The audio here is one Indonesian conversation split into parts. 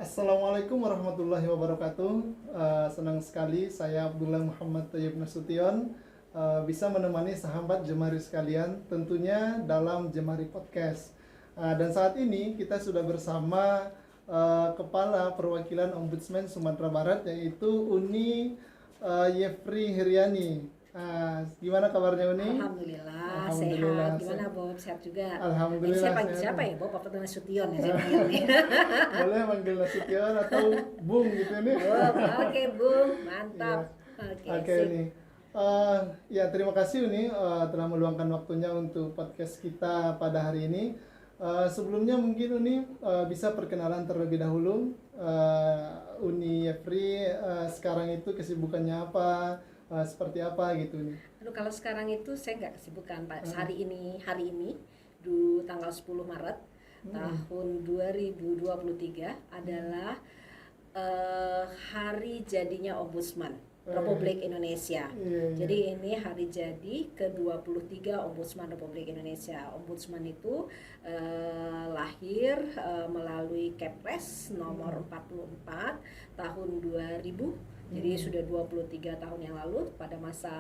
Assalamualaikum warahmatullahi wabarakatuh. Senang sekali saya Abdullah Muhammad Thayyib Nasution bisa menemani sahabat Jemari sekalian tentunya dalam Jemari Podcast. Dan saat ini kita sudah bersama Kepala Perwakilan Ombudsman Sumatera Barat yaitu Uni Yefri Hiryani. Gimana kabarnya Uni? Alhamdulillah, Alhamdulillah, sehat. Gimana Bob? Sehat juga. Alhamdulillah, Saya panggil sehat. siapa ya Bob? Apa Nasution ya saya panggilnya? Boleh manggil Nasution atau Bung gitu nih. Bob, oke Bung, mantap. Oke Sip. Uni. Ya terima kasih Uni telah meluangkan waktunya untuk podcast kita pada hari ini. Sebelumnya mungkin Uni bisa perkenalan terlebih dahulu. Uni Yefri sekarang itu kesibukannya apa? Seperti apa gitu nih? Aduh, kalau sekarang itu saya nggak kesibukan Pak. Hari ini di tanggal 10 Maret tahun 2023 adalah hari jadinya Ombudsman Republik Indonesia. Iya. Jadi ini hari jadi ke-23 Ombudsman Republik Indonesia. Ombudsman itu lahir melalui Kepres nomor 44 tahun 2000. Jadi sudah 23 tahun yang lalu pada masa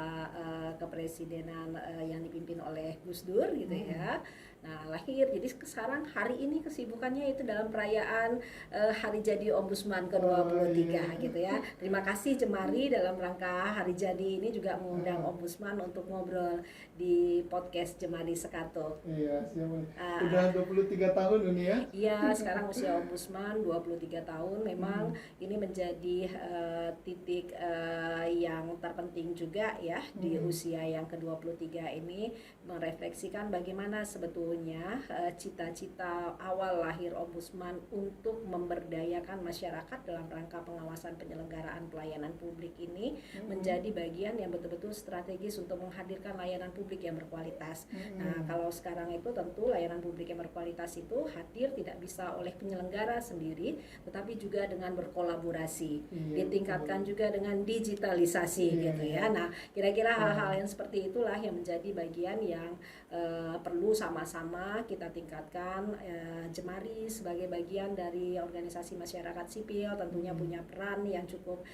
kepresidenan yang dipimpin oleh Gus Dur gitu ya. Nah, lahir. Jadi sekarang hari ini kesibukannya itu dalam perayaan hari jadi Ombudsman ke-23 gitu ya. Terima kasih Jemari dalam rangka hari jadi ini juga mengundang Ombudsman untuk ngobrol di podcast Jemari Sekato. Iya, siapa nih? Udah 23 tahun Uni ya? Iya, sekarang usia Ombudsman 23 tahun. Memang ini menjadi titik yang terpenting juga ya di usia yang ke-23 ini, merefleksikan bagaimana sebetulnya cita-cita awal lahir Ombudsman untuk memberdayakan masyarakat dalam rangka pengawasan penyelenggaraan pelayanan publik ini menjadi bagian yang betul-betul strategis untuk menghadirkan layanan publik yang berkualitas. Nah, kalau sekarang itu tentu layanan publik yang berkualitas itu hadir tidak bisa oleh penyelenggara sendiri, tetapi juga dengan berkolaborasi, ditingkatkan juga dengan digitalisasi gitu ya. Nah, kira-kira hal-hal yang seperti itulah yang menjadi bagian yang perlu sama-sama kita tingkatkan. Jemari sebagai bagian dari organisasi masyarakat sipil tentunya punya peran yang cukup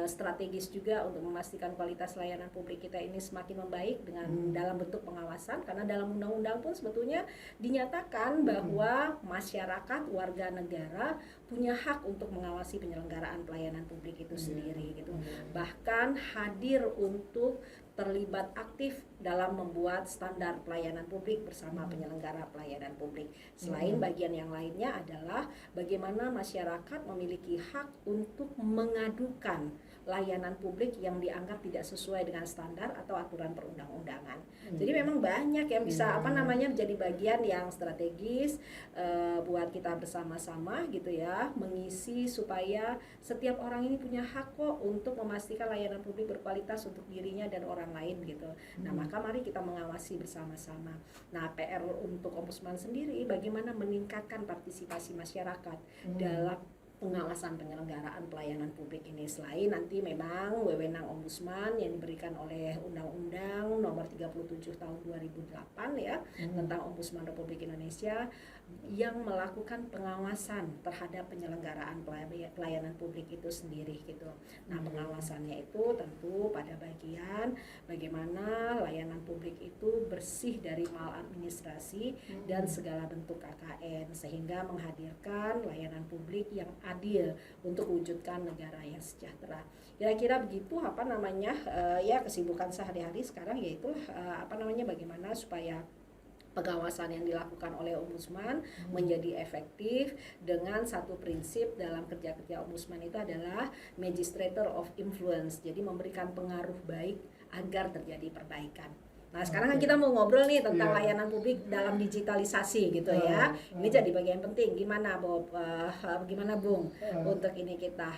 strategis juga untuk memastikan kualitas layanan publik kita ini semakin membaik dengan dalam bentuk pengawasan, karena dalam undang-undang pun sebetulnya dinyatakan bahwa masyarakat warga negara punya hak untuk mengawasi penyelenggaraan pelayanan publik itu sendiri gitu. Bahkan hadir untuk terlibat aktif dalam membuat standar pelayanan publik bersama penyelenggara pelayanan publik. Selain bagian yang lainnya adalah bagaimana masyarakat memiliki hak untuk mengadukan layanan publik yang dianggap tidak sesuai dengan standar atau aturan perundang-undangan. Jadi memang banyak yang bisa menjadi bagian yang strategis buat kita bersama-sama gitu ya, mengisi supaya setiap orang ini punya hak kok untuk memastikan layanan publik berkualitas untuk dirinya dan orang lain gitu. Nah, maka mari kita mengawasi bersama-sama. Nah, PR untuk Ombudsman sendiri bagaimana meningkatkan partisipasi masyarakat dalam pengawasan penyelenggaraan pelayanan publik ini. Selain nanti memang wewenang Ombudsman yang diberikan oleh Undang-Undang Nomor 37 Tahun 2008 ya tentang Ombudsman Republik Indonesia yang melakukan pengawasan terhadap penyelenggaraan pelayanan publik itu sendiri gitu. Nah, pengawasannya itu tentu pada bagian bagaimana layanan publik itu bersih dari maladministrasi dan segala bentuk KKN sehingga menghadirkan layanan publik yang adil untuk wujudkan negara yang sejahtera. Kira-kira begitu ya kesibukan sehari-hari sekarang, yaitu bagaimana supaya pengawasan yang dilakukan oleh Ombudsman menjadi efektif dengan satu prinsip dalam kerja-kerja Ombudsman itu adalah Magistrator of Influence, jadi memberikan pengaruh baik agar terjadi perbaikan. Nah, sekarang kan kita mau ngobrol nih tentang layanan publik dalam digitalisasi gitu ya. Ini jadi bagian penting. Gimana Bob? Gimana Bung? Untuk ini kita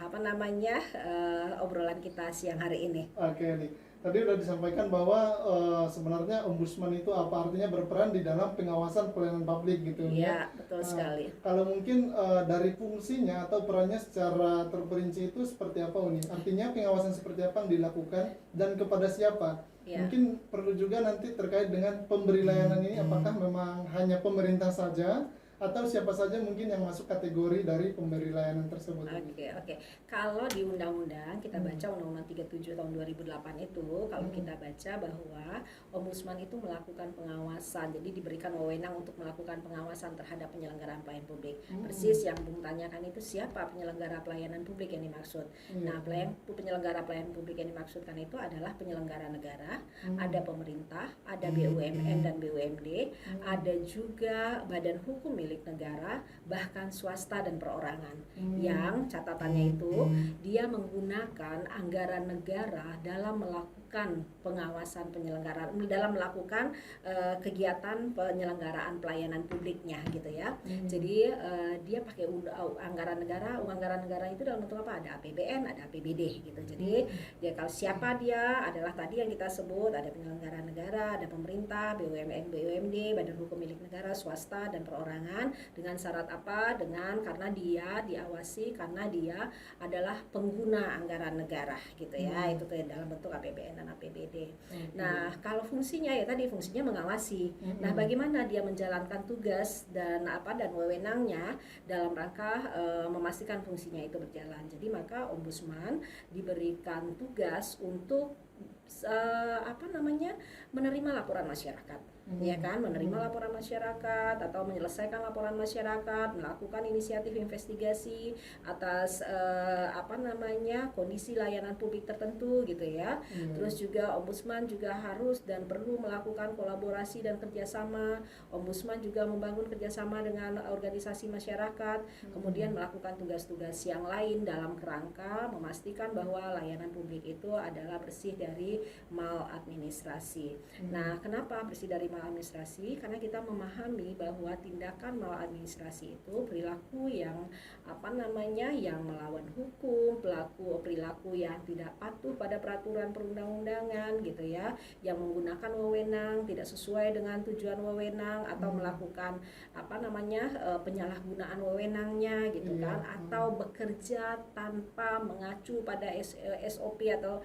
obrolan kita siang hari ini. Oke nih. Tadi udah disampaikan bahwa sebenarnya Ombudsman itu apa artinya berperan di dalam pengawasan pelayanan publik gitu ya. Iya, betul sekali. Kalau mungkin dari fungsinya atau perannya secara terperinci itu seperti apa Uni? Artinya pengawasan seperti apa yang dilakukan dan kepada siapa? Ya. Mungkin perlu juga nanti terkait dengan pemberi layanan ini, apakah memang hanya pemerintah saja atau siapa saja mungkin yang masuk kategori dari pemberi layanan tersebut? Oke. Kalau di undang-undang kita baca Undang-Undang 37 tahun 2008 itu, kalau kita baca bahwa ombudsman itu melakukan pengawasan, jadi diberikan wewenang untuk melakukan pengawasan terhadap penyelenggaraan pelayanan publik. Persis yang Bung tanyakan itu, siapa penyelenggara pelayanan publik yang dimaksud. Nah, penyelenggara pelayanan publik yang dimaksudkan itu adalah penyelenggara negara, ada pemerintah, ada BUMN dan BUMD, ada juga badan hukum milik negara, bahkan swasta dan perorangan. Yang catatannya itu dia menggunakan anggaran negara dalam melakukan pengawasan penyelenggaraan, dalam melakukan kegiatan penyelenggaraan pelayanan publiknya gitu ya. Jadi dia pakai anggaran negara. Anggaran negara itu dalam bentuk apa? Ada APBN, ada APBD gitu. Jadi dia kalau siapa dia adalah tadi yang kita sebut, ada penyelenggara negara, ada pemerintah, BUMN, BUMD, badan hukum milik negara, swasta dan perorangan, dengan syarat apa? Dengan karena dia diawasi, karena dia adalah pengguna anggaran negara gitu ya. Itu dalam bentuk APBN dan APBD. Nah, kalau fungsinya ya tadi fungsinya mengawasi. Nah, bagaimana dia menjalankan tugas dan wewenangnya dalam rangka memastikan fungsinya itu berjalan. Jadi maka ombudsman diberikan tugas untuk menerima laporan masyarakat, ya kan, menerima laporan masyarakat atau menyelesaikan laporan masyarakat, melakukan inisiatif investigasi atas kondisi layanan publik tertentu gitu ya. Terus juga ombudsman juga harus dan perlu melakukan kolaborasi dan kerjasama. Ombudsman juga membangun kerjasama dengan organisasi masyarakat, kemudian melakukan tugas-tugas yang lain dalam kerangka memastikan bahwa layanan publik itu adalah bersih dari maladministrasi. Nah, kenapa bersih dari maladministrasi? Karena kita memahami bahwa tindakan maladministrasi itu perilaku yang yang melawan hukum, perilaku yang tidak patuh pada peraturan perundang-undangan gitu ya, yang menggunakan wewenang tidak sesuai dengan tujuan wewenang atau melakukan penyalahgunaan wewenangnya gitu kan, atau bekerja tanpa mengacu pada SOP atau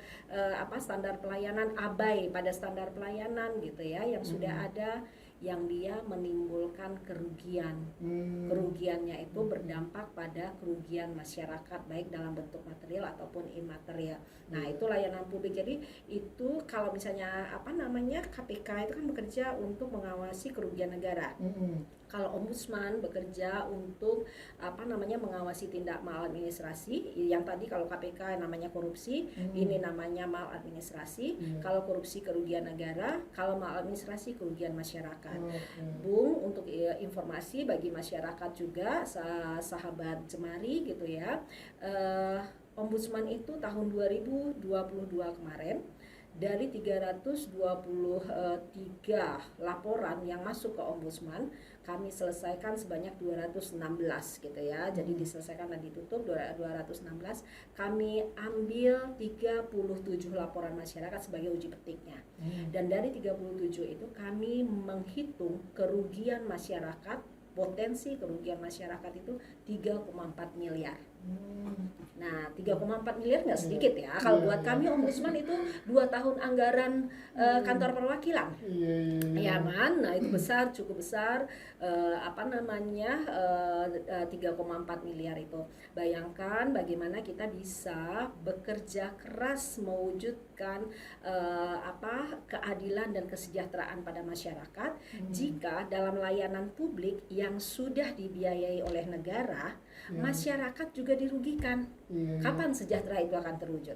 standar pelayanan, abai pada standar pelayanan gitu ya yang sudah ada, yang dia menimbulkan kerugian. Kerugiannya itu berdampak pada kerugian masyarakat baik dalam bentuk material ataupun imaterial. Nah, itu layanan publik. Jadi itu kalau misalnya KPK itu kan bekerja untuk mengawasi kerugian negara. Kalau ombudsman bekerja untuk mengawasi tindak maladministrasi, yang tadi kalau KPK namanya korupsi, ini namanya maladministrasi. Kalau korupsi kerugian negara, kalau maladministrasi kerugian masyarakat. Bung, untuk informasi bagi masyarakat juga, sahabat Jemari gitu ya, ombudsman itu tahun 2022 kemarin, dari 323 laporan yang masuk ke ombudsman, kami selesaikan sebanyak 216 gitu ya. Jadi diselesaikan dan ditutup 216. Kami ambil 37 laporan masyarakat sebagai uji petiknya. Dan dari 37 itu kami menghitung kerugian masyarakat, potensi kerugian masyarakat itu 3,4 miliar. Nah, 3,4 miliar nggak sedikit ya. Kalau buat kami ombudsman itu 2 tahun anggaran kantor perwakilan. Ya kan? Nah, itu besar, cukup besar. 3,4 miliar itu. Bayangkan bagaimana kita bisa bekerja keras mewujudkan keadilan dan kesejahteraan pada masyarakat jika dalam layanan publik yang sudah dibiayai oleh negara, masyarakat juga dirugikan. Kapan sejahtera itu akan terwujud?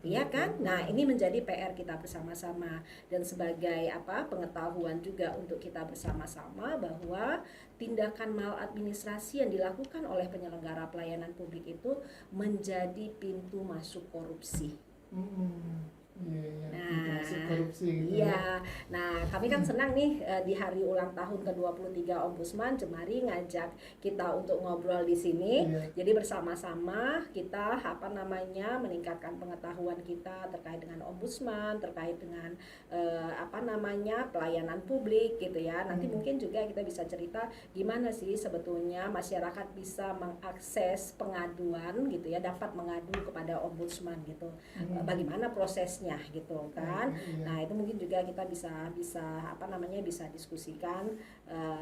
Iya kan? Nah, ini menjadi PR kita bersama-sama, dan sebagai pengetahuan juga untuk kita bersama-sama bahwa tindakan maladministrasi yang dilakukan oleh penyelenggara pelayanan publik itu menjadi pintu masuk korupsi. Nah, kami kan senang nih di hari ulang tahun ke-23 Ombudsman Jemari ngajak kita untuk ngobrol di sini. Jadi bersama-sama kita meningkatkan pengetahuan kita terkait dengan Ombudsman, terkait dengan pelayanan publik gitu ya. Nanti mungkin juga kita bisa cerita gimana sih sebetulnya masyarakat bisa mengakses pengaduan gitu ya, dapat mengadu kepada Ombudsman gitu. Bagaimana prosesnya gitu kan. Nah, itu mungkin juga kita bisa bisa bisa diskusikan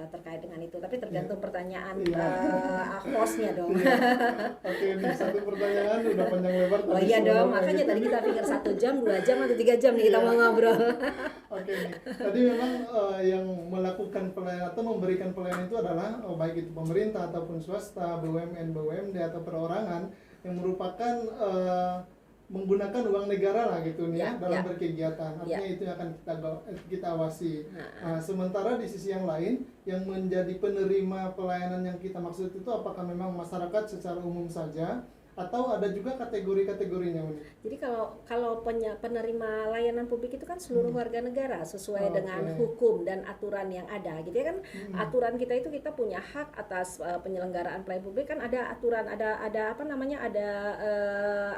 terkait dengan itu. Tapi tergantung pertanyaan hostnya dong. Oke, nih satu pertanyaan udah panjang lebar. Oh iya dong, makanya tadi kita pikir 1 jam, 2 jam atau 3 jam nih kita mau ngobrol. Oke, nih. Tadi memang yang melakukan pelayanan atau memberikan pelayanan itu adalah baik itu pemerintah ataupun swasta, BUMN, BUMD atau perorangan yang merupakan menggunakan uang negara lah gitu nih dalam berkegiatan. Artinya itu yang akan kita awasi. Sementara di sisi yang lain yang menjadi penerima pelayanan yang kita maksud itu apakah memang masyarakat secara umum saja atau ada juga kategori-kategorinya, Uni? Jadi kalau penerima layanan publik itu kan seluruh warga negara sesuai dengan hukum dan aturan yang ada, gitu ya kan. Aturan kita itu kita punya hak atas penyelenggaraan pelayanan publik kan ada aturan, ada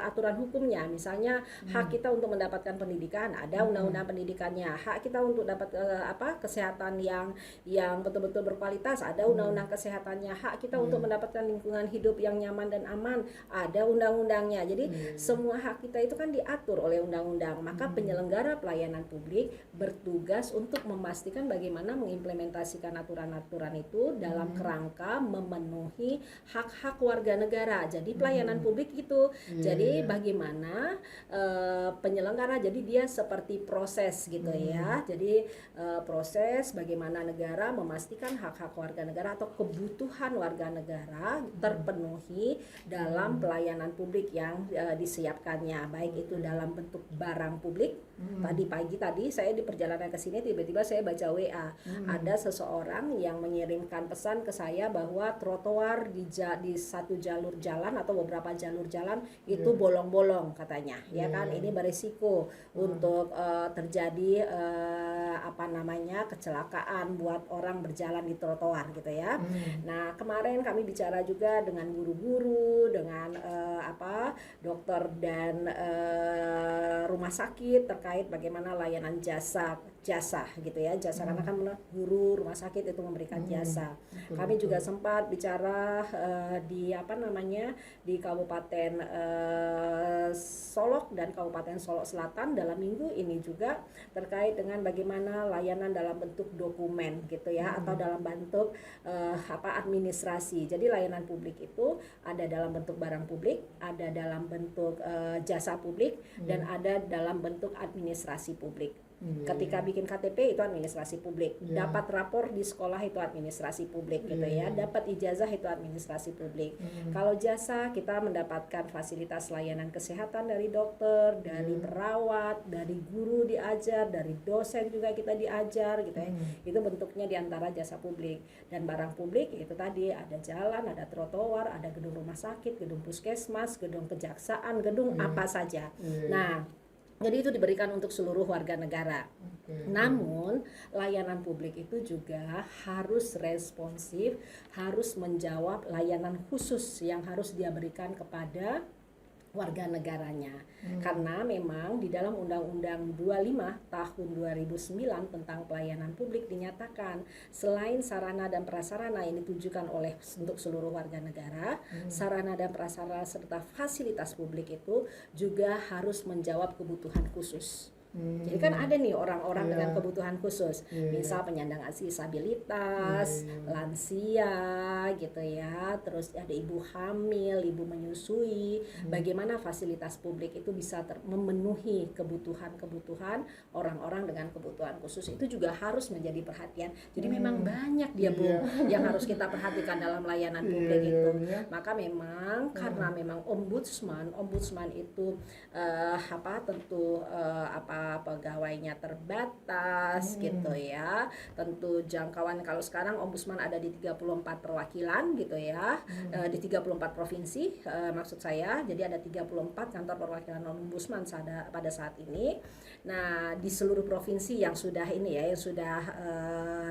aturan hukumnya. Misalnya hak kita untuk mendapatkan pendidikan, ada undang-undang pendidikannya. Hak kita untuk dapat kesehatan yang betul-betul berkualitas, ada undang-undang kesehatannya. Hak kita untuk mendapatkan lingkungan hidup yang nyaman dan aman, ada undang-undangnya. Jadi semua hak kita itu kan diatur oleh undang-undang. Maka penyelenggara pelayanan publik bertugas untuk memastikan bagaimana mengimplementasikan aturan-aturan itu dalam kerangka memenuhi hak-hak warga negara. Jadi pelayanan publik itu jadi bagaimana penyelenggara, jadi dia seperti proses gitu ya. Jadi proses bagaimana negara memastikan hak-hak warga negara atau kebutuhan warga negara terpenuhi dalam pelayanan publik yang disiapkannya, baik itu dalam bentuk barang publik. Tadi pagi saya di perjalanan ke sini tiba-tiba saya baca WA, ada seseorang yang mengirimkan pesan ke saya bahwa trotoar di satu jalur jalan atau beberapa jalur jalan itu bolong-bolong katanya, ya kan, ini berisiko untuk terjadi kecelakaan buat orang berjalan di trotoar gitu ya. Nah, kemarin kami bicara juga dengan guru-guru, dengan dokter dan rumah sakit terkait bagaimana layanan jasa gitu ya, jasa karena kan guru, rumah sakit itu memberikan jasa. Kami juga sempat bicara di di Kabupaten Solok dan Kabupaten Solok Selatan dalam minggu ini juga terkait dengan bagaimana layanan dalam bentuk dokumen gitu ya, atau dalam bentuk administrasi. Jadi layanan publik itu ada dalam bentuk barang publik, ada dalam bentuk jasa publik, dan ada dalam bentuk administrasi publik. Ketika bikin KTP itu administrasi publik, dapat rapor di sekolah itu administrasi publik gitu ya, dapat ijazah itu administrasi publik. Kalau jasa kita mendapatkan fasilitas layanan kesehatan dari dokter, dari perawat, dari guru diajar, dari dosen juga kita diajar gitu ya. Itu bentuknya diantara jasa publik. Dan barang publik itu tadi ada jalan, ada trotoar, ada gedung rumah sakit, gedung puskesmas, gedung kejaksaan, gedung apa saja. Nah, jadi itu diberikan untuk seluruh warga negara. Namun layanan publik itu juga harus responsif, harus menjawab layanan khusus yang harus dia berikan kepada warga negaranya. Karena memang di dalam Undang-Undang 25 tahun 2009 tentang pelayanan publik dinyatakan selain sarana dan prasarana yang ditujukan untuk seluruh warga negara, sarana dan prasarana serta fasilitas publik itu juga harus menjawab kebutuhan khusus. Jadi kan ada nih orang-orang dengan kebutuhan khusus, misal penyandang disabilitas, lansia gitu ya, terus ada ibu hamil, ibu menyusui. Bagaimana fasilitas publik itu bisa memenuhi kebutuhan-kebutuhan orang-orang dengan kebutuhan khusus, itu juga harus menjadi perhatian. Jadi memang banyak dia Bu yang harus kita perhatikan dalam layanan publik itu. Maka memang karena memang ombudsman itu tentu pegawainya terbatas gitu ya. Tentu jangkauan, kalau sekarang ombudsman ada di 34 perwakilan gitu ya, di 34 provinsi maksud saya. Jadi ada 34 kantor perwakilan ombudsman pada saat ini. Nah, di seluruh provinsi yang sudah yang sudah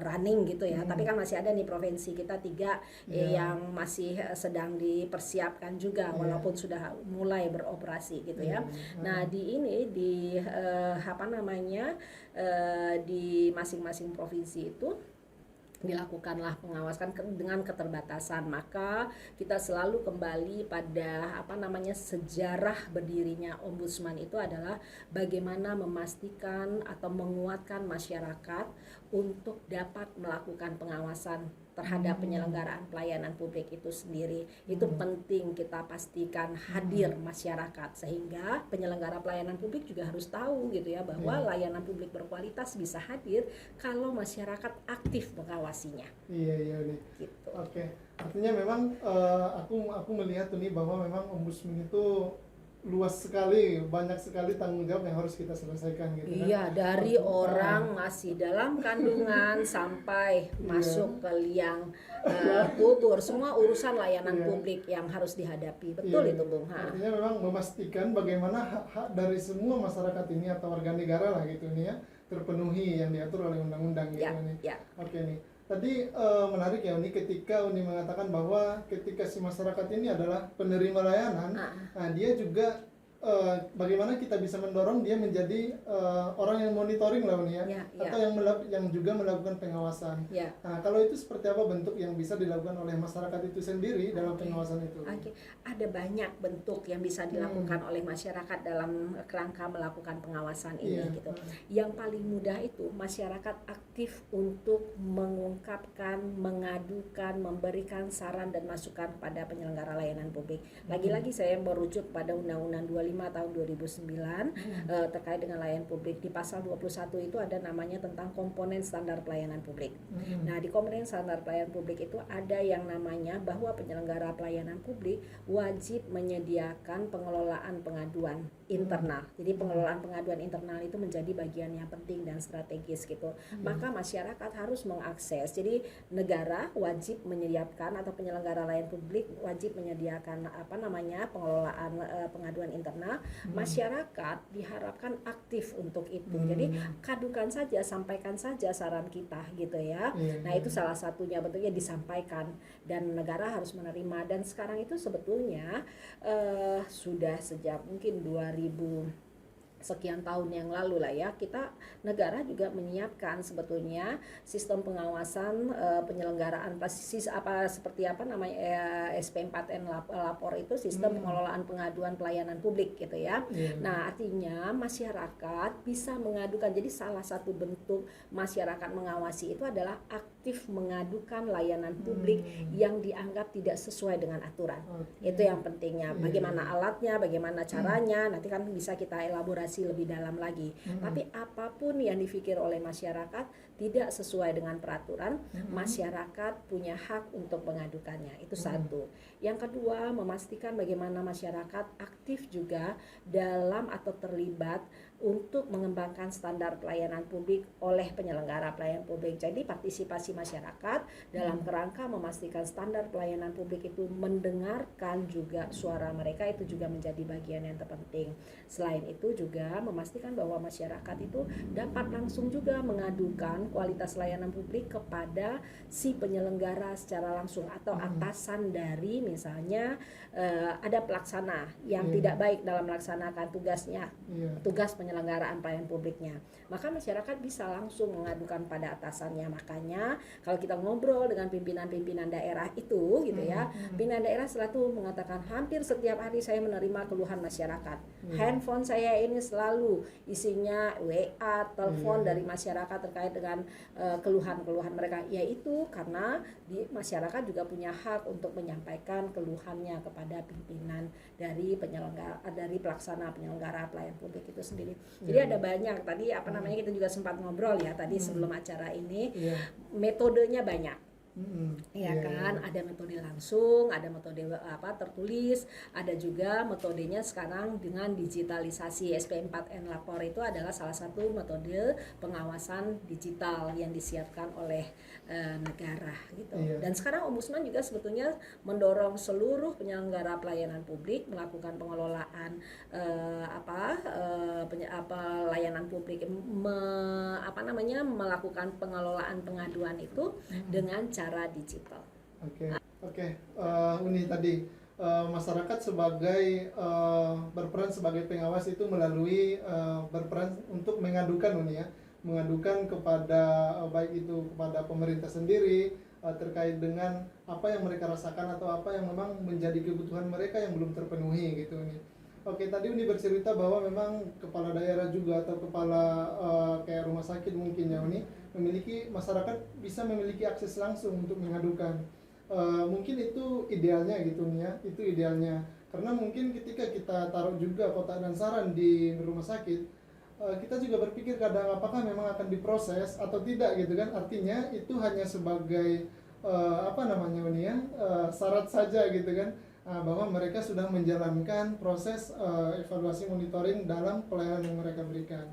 running gitu ya. Tapi kan masih ada nih provinsi kita 3 yang masih sedang dipersiapkan juga walaupun sudah mulai beroperasi gitu ya. Nah, di di masing-masing provinsi itu dilakukanlah pengawasan dengan keterbatasan. Maka kita selalu kembali pada sejarah berdirinya ombudsman itu adalah bagaimana memastikan atau menguatkan masyarakat untuk dapat melakukan pengawasan terhadap penyelenggaraan pelayanan publik itu sendiri. Itu penting kita pastikan hadir masyarakat, sehingga penyelenggara pelayanan publik juga harus tahu gitu ya bahwa layanan publik berkualitas bisa hadir kalau masyarakat aktif mengawasinya. Iya nih. Gitu. Oke. Artinya memang aku melihat nih bahwa memang ombudsman itu luas sekali, banyak sekali tanggung jawab yang harus kita selesaikan gitu kan. Iya, dari orang masih dalam kandungan sampai masuk ke liang kubur, semua urusan layanan publik yang harus dihadapi. Betul itu, Bung. Artinya memang memastikan bagaimana hak-hak dari semua masyarakat ini atau warga negara lah gitu nih ya, terpenuhi yang diatur oleh undang-undang gitu nih. Oke nih. Tadi menarik ya Uni, ketika Uni mengatakan bahwa ketika si masyarakat ini adalah penerima layanan, nah dia juga bagaimana kita bisa mendorong dia menjadi orang yang monitoring lah Uni ya, atau yang juga melakukan pengawasan. Nah kalau itu seperti apa bentuk yang bisa dilakukan oleh masyarakat itu sendiri dalam pengawasan itu? Ada banyak bentuk yang bisa dilakukan oleh masyarakat dalam kerangka melakukan pengawasan ini gitu. Yang paling mudah itu masyarakat aktif untuk mengungkapkan, mengadukan, memberikan saran dan masukan pada penyelenggara layanan publik. Lagi-lagi saya merujuk pada Undang-Undang 25 tahun 2009 terkait dengan layanan publik. Di pasal 21 itu ada namanya tentang komponen standar pelayanan publik. Nah, di komponen standar pelayanan publik itu ada yang namanya bahwa penyelenggara pelayanan publik wajib menyediakan pengelolaan pengaduan internal. Jadi pengelolaan pengaduan internal itu menjadi bagian yang penting dan strategis gitu. Maka masyarakat harus mengakses. Jadi negara wajib menyediakan atau penyelenggara layanan publik wajib menyediakan pengelolaan pengaduan internal. Masyarakat diharapkan aktif untuk itu. Jadi kadukan saja, sampaikan saja saran kita gitu ya. Nah, itu salah satunya bentuknya disampaikan dan negara harus menerima. Dan sekarang itu sebetulnya sudah sejak mungkin 2000 sekian tahun yang lalu lah ya, kita negara juga menyiapkan sebetulnya sistem pengawasan penyelenggaraan seperti SP4N lapor itu sistem pengelolaan pengaduan pelayanan publik gitu ya. Nah, artinya masyarakat bisa mengadukan. Jadi salah satu bentuk masyarakat mengawasi itu adalah aktif mengadukan layanan publik yang dianggap tidak sesuai dengan aturan. Itu yang pentingnya. Bagaimana alatnya, bagaimana caranya, nanti kan bisa kita elaborasi lebih dalam lagi. Tapi apapun yang dipikir oleh masyarakat tidak sesuai dengan peraturan, masyarakat punya hak untuk mengadukannya. Itu satu. Yang kedua, memastikan bagaimana masyarakat aktif juga dalam atau terlibat untuk mengembangkan standar pelayanan publik oleh penyelenggara pelayanan publik. Jadi partisipasi masyarakat dalam kerangka memastikan standar pelayanan publik itu mendengarkan juga suara mereka, itu juga menjadi bagian yang terpenting. Selain itu juga memastikan bahwa masyarakat itu dapat langsung juga mengadukan kualitas layanan publik kepada si penyelenggara secara langsung atau atasan dari misalnya ada pelaksana yang tidak baik dalam melaksanakan tugasnya, tugas penyelenggaraan pelayanan publiknya, maka masyarakat bisa langsung mengadukan pada atasannya. Makanya kalau kita ngobrol dengan pimpinan-pimpinan daerah itu gitu ya, pimpinan daerah selalu mengatakan hampir setiap hari saya menerima keluhan masyarakat. Handphone saya ini selalu isinya WA, telepon dari masyarakat terkait dengan keluhan-keluhan mereka, yaitu karena masyarakat juga punya hak untuk menyampaikan keluhannya kepada pimpinan dari penyelenggara, dari pelaksana penyelenggara pelayanan publik itu sendiri. Jadi ada banyak tadi kita juga sempat ngobrol ya tadi sebelum acara ini, metodenya banyak. Kan ada metode langsung, ada metode tertulis, ada juga metodenya sekarang dengan digitalisasi. SP4N lapor itu adalah salah satu metode pengawasan digital yang disiapkan oleh negara gitu. Dan sekarang ombudsman juga sebetulnya mendorong seluruh penyelenggara pelayanan publik melakukan pengelolaan layanan publik, melakukan pengelolaan pengaduan itu dengan cara digital. Oke. Uni tadi masyarakat sebagai berperan sebagai pengawas itu melalui berperan untuk mengadukan Uni ya, mengadukan kepada baik itu kepada pemerintah sendiri terkait dengan apa yang mereka rasakan atau apa yang memang menjadi kebutuhan mereka yang belum terpenuhi gitu nih. Oke, tadi Uni bercerita bahwa memang kepala daerah juga atau kepala kayak rumah sakit mungkin ya Uni memiliki masyarakat bisa memiliki akses langsung untuk mengadukan. Mungkin itu idealnya gitu nih ya, itu idealnya. Karena mungkin ketika kita taruh juga kotak dan saran di rumah sakit, kita juga berpikir kadang apakah memang akan diproses atau tidak gitu kan, artinya itu hanya sebagai apa namanya ini ya, syarat saja gitu kan, bahwa mereka sudah menjalankan proses evaluasi monitoring dalam pelayanan yang mereka berikan.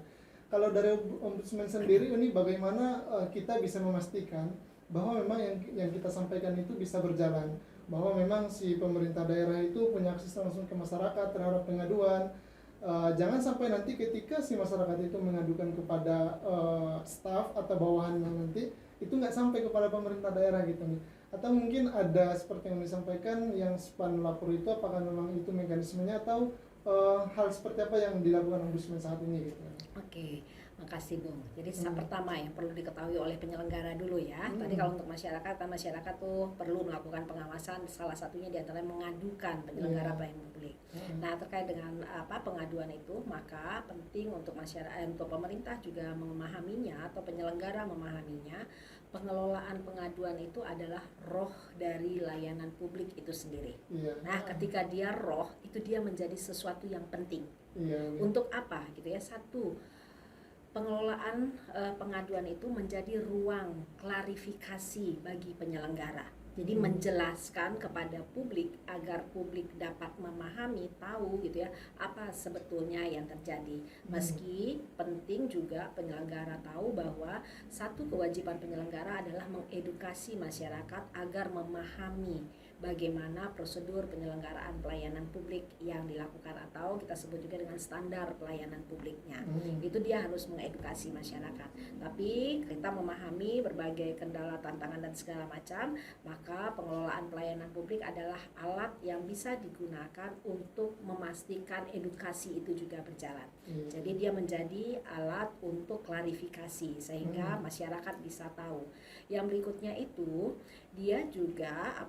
Kalau dari Ombudsman sendiri ini bagaimana kita bisa memastikan bahwa memang yang kita sampaikan itu bisa berjalan, bahwa memang si pemerintah daerah itu punya akses langsung ke masyarakat terhadap pengaduan. Jangan sampai nanti ketika si masyarakat itu mengadukan kepada staf atau bawahannya nanti itu nggak sampai kepada pemerintah daerah gitu nih. Atau mungkin ada seperti yang disampaikan yang span lapor itu apakah memang itu mekanismenya atau hal seperti apa yang dilakukan Ombudsman saat ini gitu. Oke, makasih Bung. Jadi pertama yang perlu diketahui oleh penyelenggara dulu ya. Tadi kalau untuk masyarakat tuh perlu melakukan pengawasan, salah satunya diantaranya mengadukan penyelenggara pelayanan publik. Nah terkait dengan pengaduan itu, maka penting untuk masyarakat, untuk pemerintah juga memahaminya atau penyelenggara memahaminya. Pengelolaan pengaduan itu adalah roh dari layanan publik itu sendiri. Nah ketika dia roh, itu dia menjadi sesuatu yang penting. Untuk apa gitu ya? Satu, pengelolaan pengaduan itu menjadi ruang klarifikasi bagi penyelenggara. Jadi menjelaskan kepada publik agar publik dapat memahami, tahu gitu ya, apa sebetulnya yang terjadi. Meski penting juga penyelenggara tahu bahwa satu kewajiban penyelenggara adalah mengedukasi masyarakat agar memahami bagaimana prosedur penyelenggaraan pelayanan publik yang dilakukan atau kita sebut juga dengan standar pelayanan publiknya. Itu dia harus mengedukasi masyarakat. Tapi kita memahami berbagai kendala, tantangan dan segala macam, maka pengelolaan pelayanan publik adalah alat yang bisa digunakan untuk memastikan edukasi itu juga berjalan. Jadi dia menjadi alat untuk klarifikasi sehingga masyarakat bisa tahu. Yang berikutnya itu dia juga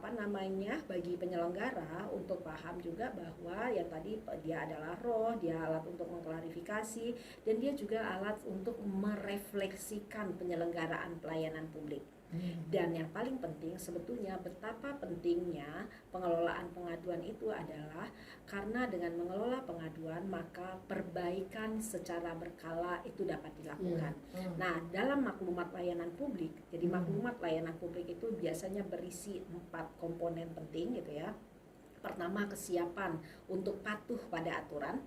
bagi penyelenggara untuk paham juga bahwa yang tadi dia adalah roh, dia alat untuk mengklarifikasi dan dia juga alat untuk merefleksikan penyelenggaraan pelayanan publik. Dan yang paling penting sebetulnya betapa pentingnya pengelolaan pengaduan itu adalah karena dengan mengelola pengaduan maka perbaikan secara berkala itu dapat dilakukan. Nah dalam maklumat layanan publik, jadi maklumat layanan publik itu biasanya berisi 4 komponen penting gitu ya. Pertama, kesiapan untuk patuh pada aturan.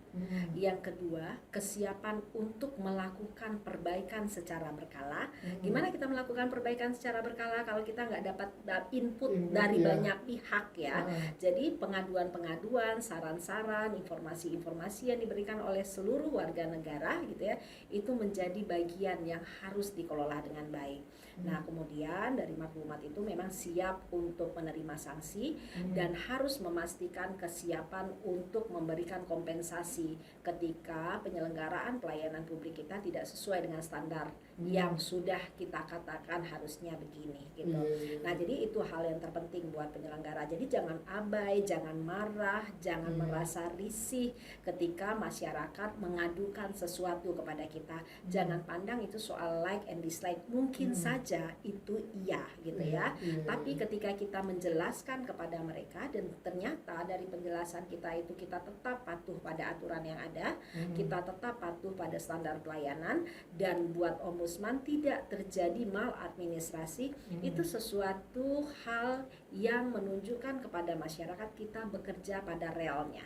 Yang kedua, kesiapan untuk melakukan perbaikan secara berkala. Gimana kita melakukan perbaikan secara berkala kalau kita nggak dapat input dari banyak pihak ya. Jadi pengaduan-pengaduan, saran-saran, informasi-informasi yang diberikan oleh seluruh warga negara gitu ya, itu menjadi bagian yang harus dikelola dengan baik. Nah kemudian dari maklumat itu memang siap untuk menerima sanksi dan harus memastikan kesiapan untuk memberikan kompensasi ketika penyelenggaraan pelayanan publik kita tidak sesuai dengan standar yang sudah kita katakan harusnya begini gitu. Nah jadi itu hal yang terpenting buat penyelenggara. Jadi jangan abai, jangan marah, jangan merasa risih ketika masyarakat mengadukan sesuatu kepada kita. Jangan pandang itu soal like and dislike. Mungkin saja itu iya gitu ya. Tapi ketika kita menjelaskan kepada mereka dan ternyata dari penjelasan kita itu kita tetap patuh pada aturan yang ada, kita tetap patuh pada standar pelayanan dan buat Ombudsman tidak terjadi maladministrasi, itu sesuatu hal yang menunjukkan kepada masyarakat kita bekerja pada realnya.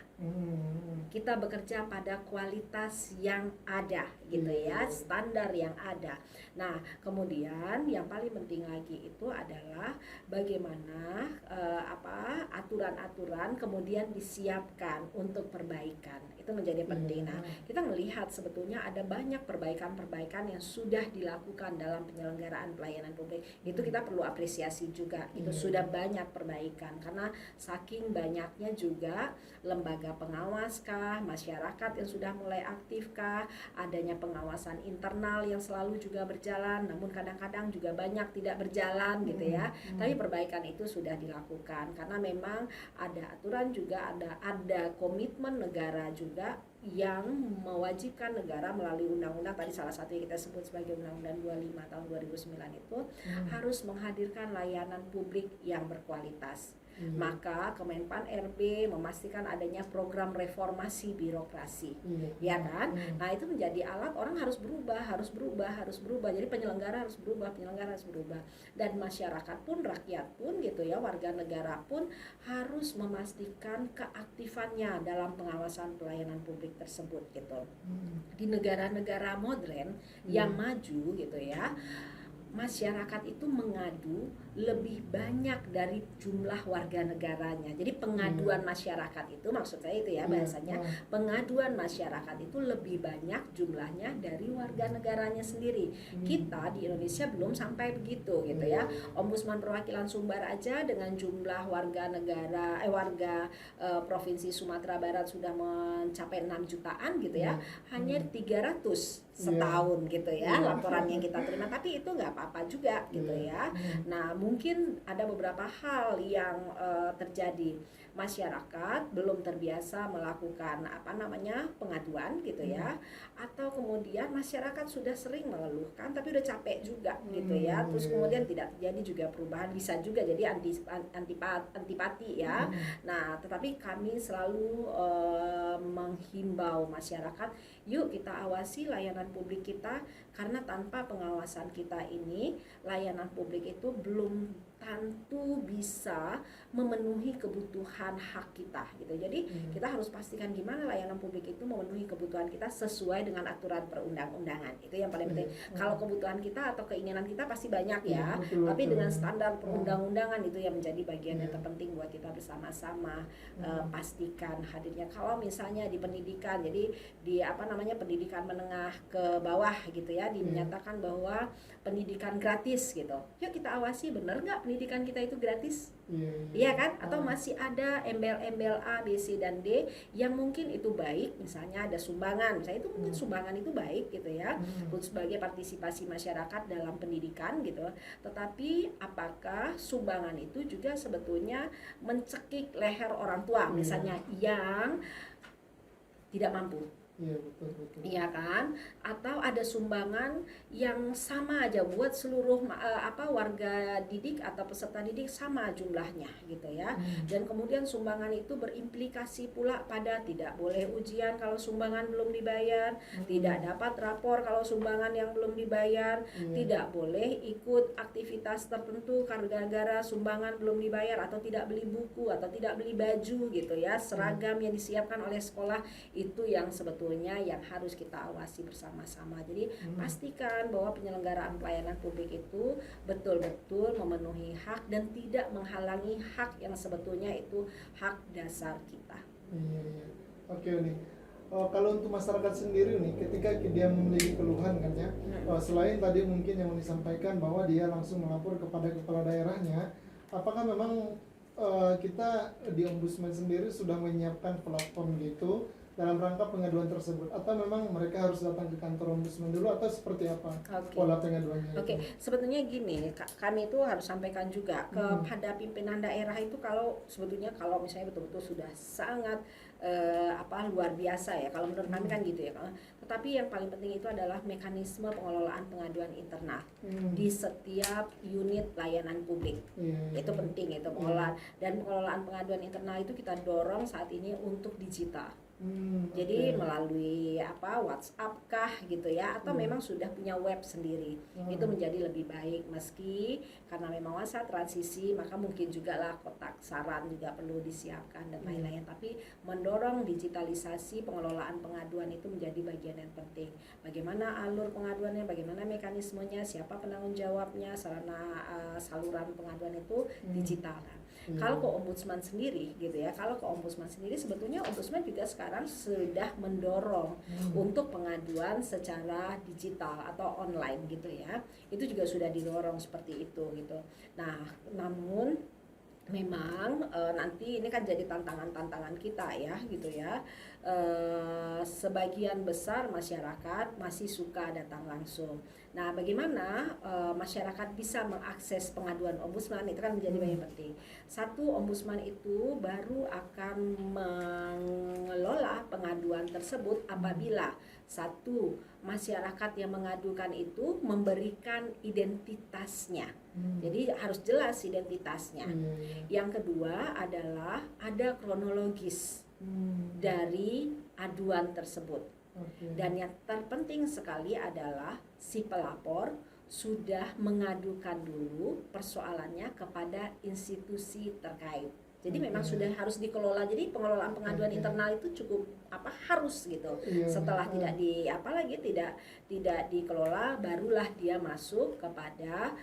Kita bekerja pada kualitas yang ada gitu ya, standar yang ada. Nah, kemudian yang paling penting lagi itu adalah bagaimana aturan-aturan aturan kemudian disiapkan untuk perbaikan. Itu menjadi penting. Nah, kita melihat sebetulnya ada banyak perbaikan-perbaikan yang sudah dilakukan dalam penyelenggaraan pelayanan publik. Itu kita perlu apresiasi juga. Itu sudah banyak perbaikan karena saking banyaknya juga lembaga pengawas kah, masyarakat yang sudah mulai aktif kah, adanya pengawasan internal yang selalu juga berjalan, namun kadang-kadang juga banyak tidak berjalan gitu ya. Tapi perbaikan itu sudah dilakukan karena memang ada aturan juga, ada komitmen negara juga yang mewajibkan negara melalui undang-undang, tadi salah satu yang kita sebut sebagai Undang-Undang 25 tahun 2009 itu harus menghadirkan layanan publik yang berkualitas. Maka Kemenpan RB memastikan adanya program reformasi birokrasi, ya kan? Nah, itu menjadi alat orang harus berubah. Jadi penyelenggara harus berubah. Dan masyarakat pun, rakyat pun gitu ya, warga negara pun harus memastikan keaktifannya dalam pengawasan pelayanan publik tersebut gitu. Di negara-negara modern yang maju gitu ya, masyarakat itu mengadu lebih banyak dari jumlah warga negaranya. Jadi pengaduan masyarakat itu, maksud saya itu ya bahasanya, pengaduan masyarakat itu lebih banyak jumlahnya dari warga negaranya sendiri. Kita di Indonesia belum sampai begitu gitu ya. Ombudsman perwakilan Sumbar aja dengan jumlah warga negara Provinsi Sumatera Barat sudah mencapai 6 jutaan gitu ya. Hanya 300 setahun gitu ya laporan yang kita terima, tapi itu nggak apa-apa juga gitu ya. Nah, mungkin ada beberapa hal yang terjadi. Masyarakat belum terbiasa melakukan pengaduan gitu ya, atau kemudian masyarakat sudah sering mengeluhkan tapi udah capek juga gitu ya, terus kemudian tidak terjadi juga perubahan, bisa juga jadi antipati ya. Nah, tetapi kami selalu menghimbau masyarakat, yuk kita awasi layanan publik kita, karena tanpa pengawasan kita ini layanan publik itu belum tentu bisa memenuhi kebutuhan hak kita gitu. Jadi kita harus pastikan gimana layanan publik itu memenuhi kebutuhan kita sesuai dengan aturan perundang-undangan. Itu yang paling penting. Kalau kebutuhan kita atau keinginan kita pasti banyak ya, tapi dengan standar perundang-undangan itu yang menjadi bagian yang terpenting buat kita bersama-sama pastikan hadirnya. Kalau misalnya di pendidikan, jadi di pendidikan menengah ke bawah gitu ya, dinyatakan bahwa pendidikan gratis gitu. Yuk kita awasi benar nggak pendidikan kita itu gratis? Iya kan? Atau masih ada embel-embel A, B, C, dan D yang mungkin itu baik, misalnya ada sumbangan, misalnya itu mungkin sumbangan itu baik gitu ya, sebagai partisipasi masyarakat dalam pendidikan gitu. Tetapi apakah sumbangan itu juga sebetulnya mencekik leher orang tua, misalnya yang tidak mampu? Iya, betul. Iya kan? Atau ada sumbangan yang sama aja buat seluruh warga didik atau peserta didik sama jumlahnya gitu ya. Dan kemudian sumbangan itu berimplikasi pula pada tidak boleh ujian kalau sumbangan belum dibayar, tidak dapat rapor kalau sumbangan yang belum dibayar, tidak boleh ikut aktivitas tertentu gara-gara sumbangan belum dibayar, atau tidak beli buku atau tidak beli baju gitu ya, seragam yang disiapkan oleh sekolah. Itu yang sebetulnya yang harus kita awasi bersama-sama. Jadi pastikan bahwa penyelenggaraan pelayanan publik itu betul-betul memenuhi hak dan tidak menghalangi hak yang sebetulnya itu hak dasar kita. Oke nih. Kalau untuk masyarakat sendiri nih, ketika dia memiliki keluhan kan ya, selain tadi mungkin yang disampaikan bahwa dia langsung melapor kepada kepala daerahnya, apakah memang kita di Ombudsman sendiri sudah menyiapkan platform gitu dalam rangka pengaduan tersebut, atau memang mereka harus datang ke kantor Ombudsman dulu, atau seperti apa pola pengaduannya? Sebetulnya gini, kami itu harus sampaikan juga kepada pimpinan daerah itu, kalau misalnya betul-betul sudah sangat luar biasa ya, kalau menurut kami kan gitu ya. Tetapi yang paling penting itu adalah mekanisme pengelolaan pengaduan internal di setiap unit layanan publik. Itu penting, itu pengelolaan. Dan pengelolaan pengaduan internal itu kita dorong saat ini untuk digital. Jadi melalui WhatsApp kah gitu ya, atau memang sudah punya web sendiri, itu menjadi lebih baik. Meski karena memang masa transisi, maka mungkin juga lah kotak saran juga perlu disiapkan dan lain-lain. Tapi mendorong digitalisasi pengelolaan pengaduan itu menjadi bagian yang penting. Bagaimana alur pengaduannya, bagaimana mekanismenya, siapa penanggung jawabnya, sarana saluran pengaduan itu digital. Kalau ke ombudsman sendiri gitu ya, kalau ke ombudsman sendiri sebetulnya ombudsman juga sekarang sudah mendorong untuk pengaduan secara digital atau online gitu ya. Itu juga sudah didorong seperti itu gitu. Nah, namun memang nanti ini kan jadi tantangan-tantangan kita ya gitu ya. Sebagian besar masyarakat masih suka datang langsung. Nah, bagaimana masyarakat bisa mengakses pengaduan ombudsman itu kan menjadi bagian penting. Satu, ombudsman itu baru akan mengelola pengaduan tersebut apabila satu, masyarakat yang mengadukan itu memberikan identitasnya. Jadi harus jelas identitasnya. Yang kedua adalah ada kronologis dari aduan tersebut. Dan yang terpenting sekali adalah si pelapor sudah mengadukan dulu persoalannya kepada institusi terkait. Jadi memang sudah harus dikelola. Jadi pengelolaan pengaduan internal itu cukup harus gitu. Setelah tidak dikelola, barulah dia masuk kepada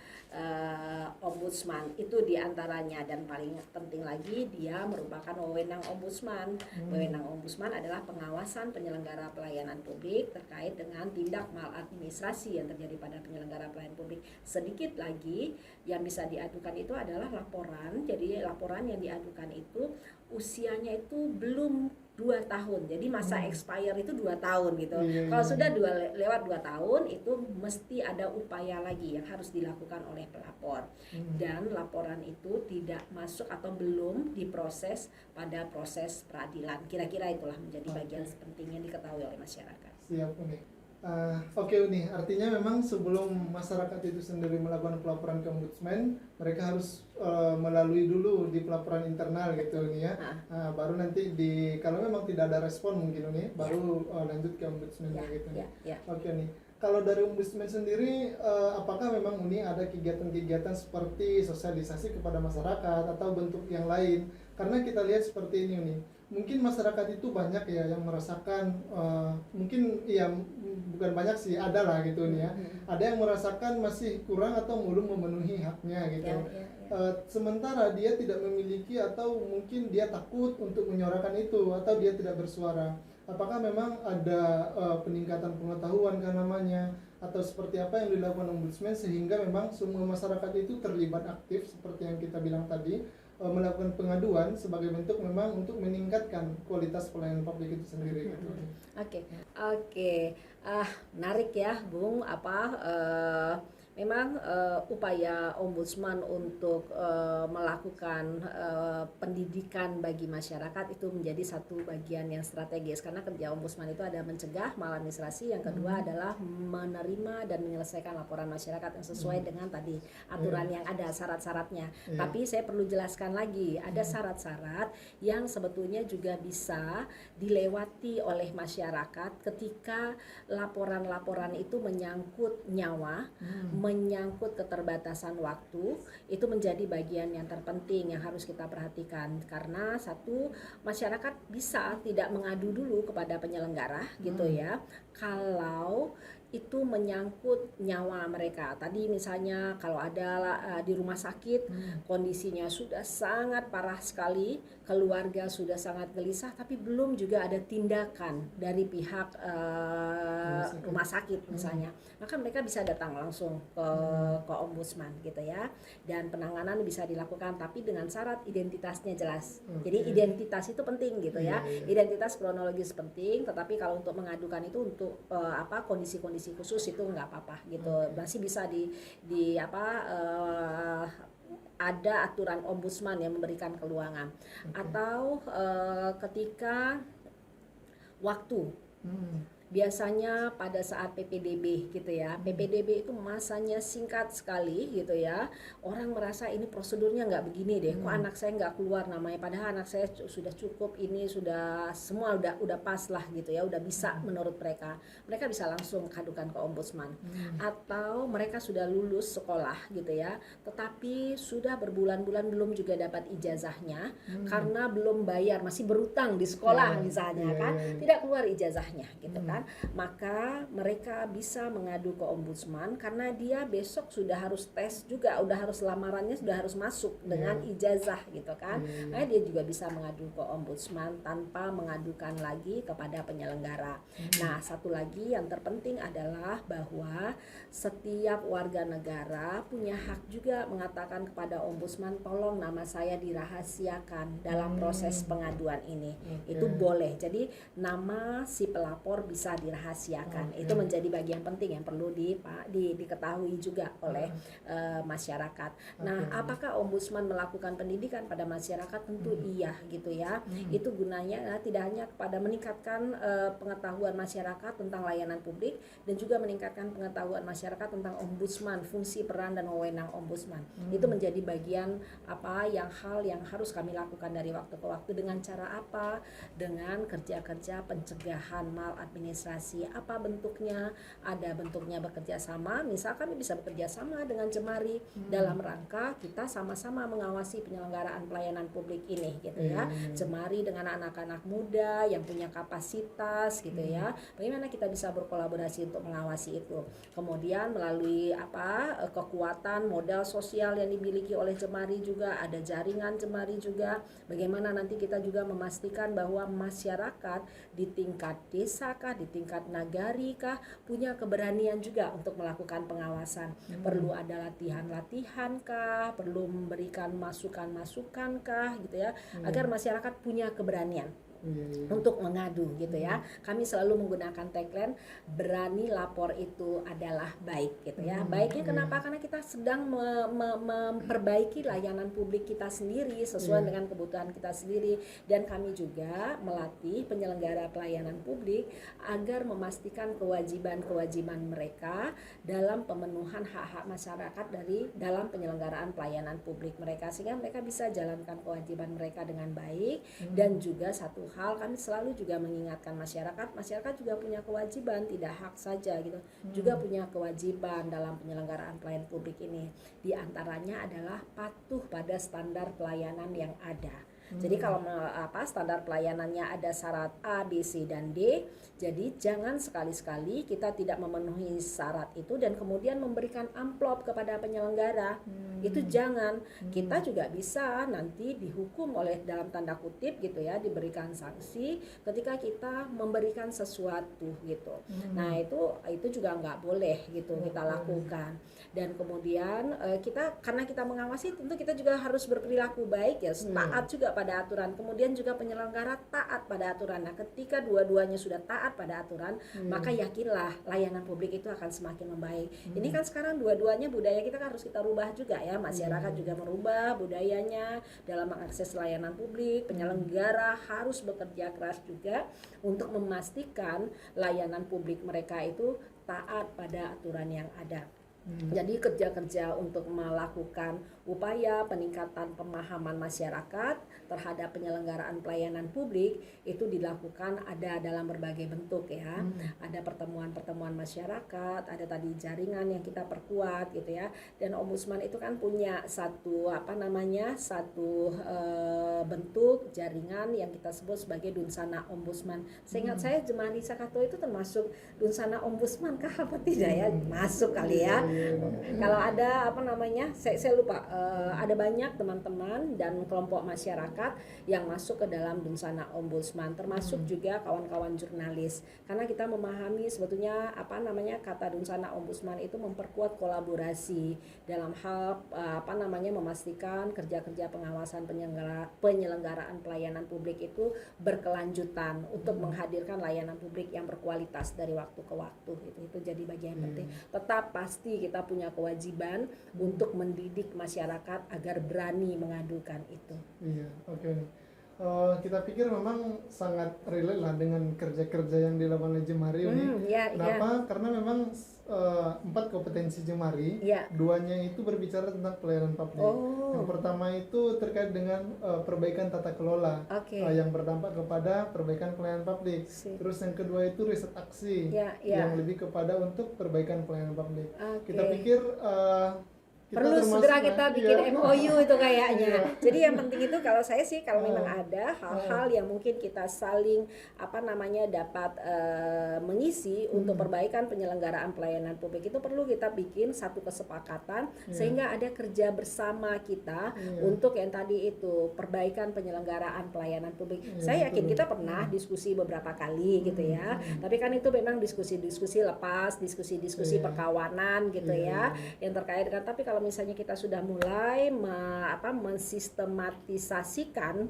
ombudsman. Itu diantaranya, dan paling penting lagi dia merupakan wewenang ombudsman. Wewenang ombudsman adalah pengawasan penyelenggara pelayanan publik terkait dengan tindak maladministrasi yang terjadi pada penyelenggara pelayanan publik. Sedikit lagi yang bisa diadukan itu adalah laporan. Jadi laporan yang diadukan itu usianya itu belum 2 tahun. Jadi masa expire itu 2 tahun gitu. Kalau sudah lewat 2 tahun itu mesti ada upaya lagi yang harus dilakukan oleh pelapor. Dan laporan itu tidak masuk atau belum diproses pada proses peradilan. Kira-kira itulah menjadi bagian penting yang diketahui oleh masyarakat. Siap, Uni. Oke Uni, artinya memang sebelum masyarakat itu sendiri melakukan pelaporan ke ombudsman, mereka harus melalui dulu di pelaporan internal gitu Uni ya. Baru nanti kalau memang tidak ada respon mungkin Uni, baru lanjut ke ombudsman gitu nih. Oke Uni. Kalau dari ombudsman sendiri, apakah memang Uni ada kegiatan-kegiatan seperti sosialisasi kepada masyarakat atau bentuk yang lain? Karena kita lihat seperti ini Uni. Mungkin masyarakat itu banyak ya yang merasakan, mungkin ya bukan banyak sih, ada lah gitu nih ya. Ada yang merasakan masih kurang atau belum memenuhi haknya gitu. Sementara dia tidak memiliki atau mungkin dia takut untuk menyuarakan itu atau dia tidak bersuara. Apakah memang ada peningkatan pengetahuan kan namanya, atau seperti apa yang dilakukan ombudsman sehingga memang semua masyarakat itu terlibat aktif seperti yang kita bilang tadi, melakukan pengaduan sebagai bentuk memang untuk meningkatkan kualitas pelayanan publik itu sendiri gitu. Oke. Menarik ya, Bung. Memang upaya ombudsman untuk melakukan pendidikan bagi masyarakat itu menjadi satu bagian yang strategis, karena kerja ombudsman itu ada mencegah maladministrasi, yang kedua adalah menerima dan menyelesaikan laporan masyarakat yang sesuai dengan tadi aturan yang ada, syarat-syaratnya. Tapi saya perlu jelaskan lagi, ada syarat-syarat yang sebetulnya juga bisa dilewati oleh masyarakat ketika laporan-laporan itu menyangkut nyawa, menyangkut keterbatasan waktu. Itu menjadi bagian yang terpenting yang harus kita perhatikan, karena satu, masyarakat bisa tidak mengadu dulu kepada penyelenggara gitu ya, kalau itu menyangkut nyawa mereka. Tadi misalnya kalau ada di rumah sakit, kondisinya sudah sangat parah sekali, keluarga sudah sangat gelisah, tapi belum juga ada tindakan dari pihak rumah sakit misalnya, maka mereka bisa datang langsung ke ombudsman gitu ya, dan penanganan bisa dilakukan tapi dengan syarat identitasnya jelas. Jadi identitas itu penting gitu ya. Identitas kronologis penting, tetapi kalau untuk mengadukan itu untuk kondisi-kondisi khusus itu nggak apa-apa gitu. Masih bisa ada aturan ombudsman yang memberikan keluangan. Atau ketika waktu, biasanya pada saat PPDB gitu ya. PPDB itu masanya singkat sekali gitu ya. Orang merasa ini prosedurnya nggak begini deh, kok anak saya nggak keluar namanya, padahal anak saya sudah cukup, ini sudah semua udah pas lah gitu ya, udah bisa menurut mereka. Mereka bisa langsung kadukan ke ombudsman. Atau mereka sudah lulus sekolah gitu ya, tetapi sudah berbulan-bulan belum juga dapat ijazahnya karena belum bayar, masih berutang di sekolah misalnya kan, tidak keluar ijazahnya gitu kan. maka mereka bisa mengadu ke ombudsman karena dia besok sudah harus tes juga, udah harus lamarannya sudah harus masuk dengan ijazah gitu kan. Nah, dia juga bisa mengadu ke ombudsman tanpa mengadukan lagi kepada penyelenggara. Nah, satu lagi yang terpenting adalah bahwa setiap warga negara punya hak juga mengatakan kepada ombudsman, tolong nama saya dirahasiakan dalam proses pengaduan ini. Itu boleh. Jadi nama si pelapor bisa dirahasiakan. Itu menjadi bagian penting yang perlu diketahui juga oleh masyarakat. Nah, apakah ombudsman melakukan pendidikan pada masyarakat? Tentu iya gitu ya. Itu gunanya tidak hanya kepada meningkatkan pengetahuan masyarakat tentang layanan publik dan juga meningkatkan pengetahuan masyarakat tentang ombudsman, fungsi, peran dan wewenang ombudsman. Itu menjadi bagian hal yang harus kami lakukan dari waktu ke waktu. Dengan cara apa? Dengan kerja-kerja pencegahan maladministrasi. Apa bentuknya? Ada bentuknya bekerja sama. Misal kami bisa bekerja sama dengan Jemari dalam rangka kita sama-sama mengawasi penyelenggaraan pelayanan publik ini gitu ya. Jemari dengan anak-anak muda yang punya kapasitas gitu ya. Bagaimana kita bisa berkolaborasi untuk mengawasi itu. Kemudian melalui kekuatan modal sosial yang dimiliki oleh Jemari juga, ada jaringan Jemari juga. Bagaimana nanti kita juga memastikan bahwa masyarakat di tingkat desa kah, di tingkat nagari kah punya keberanian juga untuk melakukan pengawasan. Perlu ada latihan-latihan kah, perlu memberikan masukan-masukan kah gitu ya, agar masyarakat punya keberanian untuk mengadu gitu ya. Kami selalu menggunakan tagline berani lapor itu adalah baik gitu ya. Baiknya kenapa? Karena kita sedang memperbaiki layanan publik kita sendiri sesuai dengan kebutuhan kita sendiri, dan kami juga melatih penyelenggara pelayanan publik agar memastikan kewajiban-kewajiban mereka dalam pemenuhan hak-hak masyarakat dalam penyelenggaraan pelayanan publik mereka, sehingga mereka bisa jalankan kewajiban mereka dengan baik. Dan juga satu hal, kami selalu juga mengingatkan masyarakat juga punya kewajiban, tidak hak saja gitu, juga punya kewajiban dalam penyelenggaraan pelayanan publik ini. Di antaranya adalah patuh pada standar pelayanan yang ada. Jadi kalau standar pelayanannya ada syarat A, B, C, dan D, jadi jangan sekali-sekali kita tidak memenuhi syarat itu dan kemudian memberikan amplop kepada penyelenggara. Itu jangan. Kita juga bisa nanti dihukum oleh dalam tanda kutip gitu ya, diberikan sanksi ketika kita memberikan sesuatu gitu. Nah itu juga nggak boleh gitu kita lakukan. Dan kemudian karena kita mengawasi, tentu kita juga harus berperilaku baik ya, taat juga pada aturan. Kemudian juga penyelenggara taat pada aturan. Nah, ketika dua-duanya sudah taat pada aturan, maka yakinlah layanan publik itu akan semakin membaik. Ini kan sekarang dua-duanya budaya kita kan harus kita rubah juga ya. Masyarakat juga merubah budayanya dalam mengakses layanan publik. Penyelenggara harus bekerja keras juga untuk memastikan layanan publik mereka itu taat pada aturan yang ada. Jadi kerja-kerja untuk melakukan upaya peningkatan pemahaman masyarakat terhadap penyelenggaraan pelayanan publik itu dilakukan ada dalam berbagai bentuk ya. Ada pertemuan-pertemuan masyarakat, ada tadi jaringan yang kita perkuat gitu ya. Dan ombudsman itu kan punya satu bentuk jaringan yang kita sebut sebagai Dunsana Ombudsman. Seingat saya Jemari Sakato itu termasuk Dunsana Ombudsman kah apa tidak ya? Masuk kali ya. Kalau ada saya lupa, ada banyak teman-teman dan kelompok masyarakat yang masuk ke dalam Dunsana Ombudsman, termasuk juga kawan-kawan jurnalis, karena kita memahami sebetulnya kata Dunsana Ombudsman itu memperkuat kolaborasi dalam hal memastikan kerja-kerja pengawasan penyelenggaraan pelayanan publik itu berkelanjutan untuk menghadirkan layanan publik yang berkualitas dari waktu ke waktu. Itu jadi bagian penting. Tetap pasti kita punya kewajiban untuk mendidik masyarakat agar berani mengadukan itu. Iya, oke. Kita pikir memang sangat relate lah dengan kerja-kerja yang dilakukan oleh Jemari ini. Kenapa? Karena memang 4 kompetensi Jemari, duanya itu berbicara tentang pelayanan publik. Yang pertama itu terkait dengan perbaikan tata kelola, yang berdampak kepada perbaikan pelayanan publik. Terus yang kedua itu riset aksi, yang lebih kepada untuk perbaikan pelayanan publik. Kita pikir perlu termasuk segera kita bikin iya. MOU itu kayaknya. Iya. Jadi yang penting itu kalau saya sih kalau Ah, memang ada hal-hal yang mungkin kita saling dapat mengisi untuk perbaikan penyelenggaraan pelayanan publik itu perlu kita bikin satu kesepakatan Iya. sehingga ada kerja bersama kita Iya. untuk yang tadi itu perbaikan penyelenggaraan pelayanan publik. Iya, Saya yakin betul. kita pernah diskusi beberapa kali gitu ya. Tapi kan itu memang diskusi-diskusi lepas, diskusi-diskusi Iya. perkawanan gitu Iya. ya yang terkait dengan, tapi kalau misalnya kita sudah mulai mensistematisasikan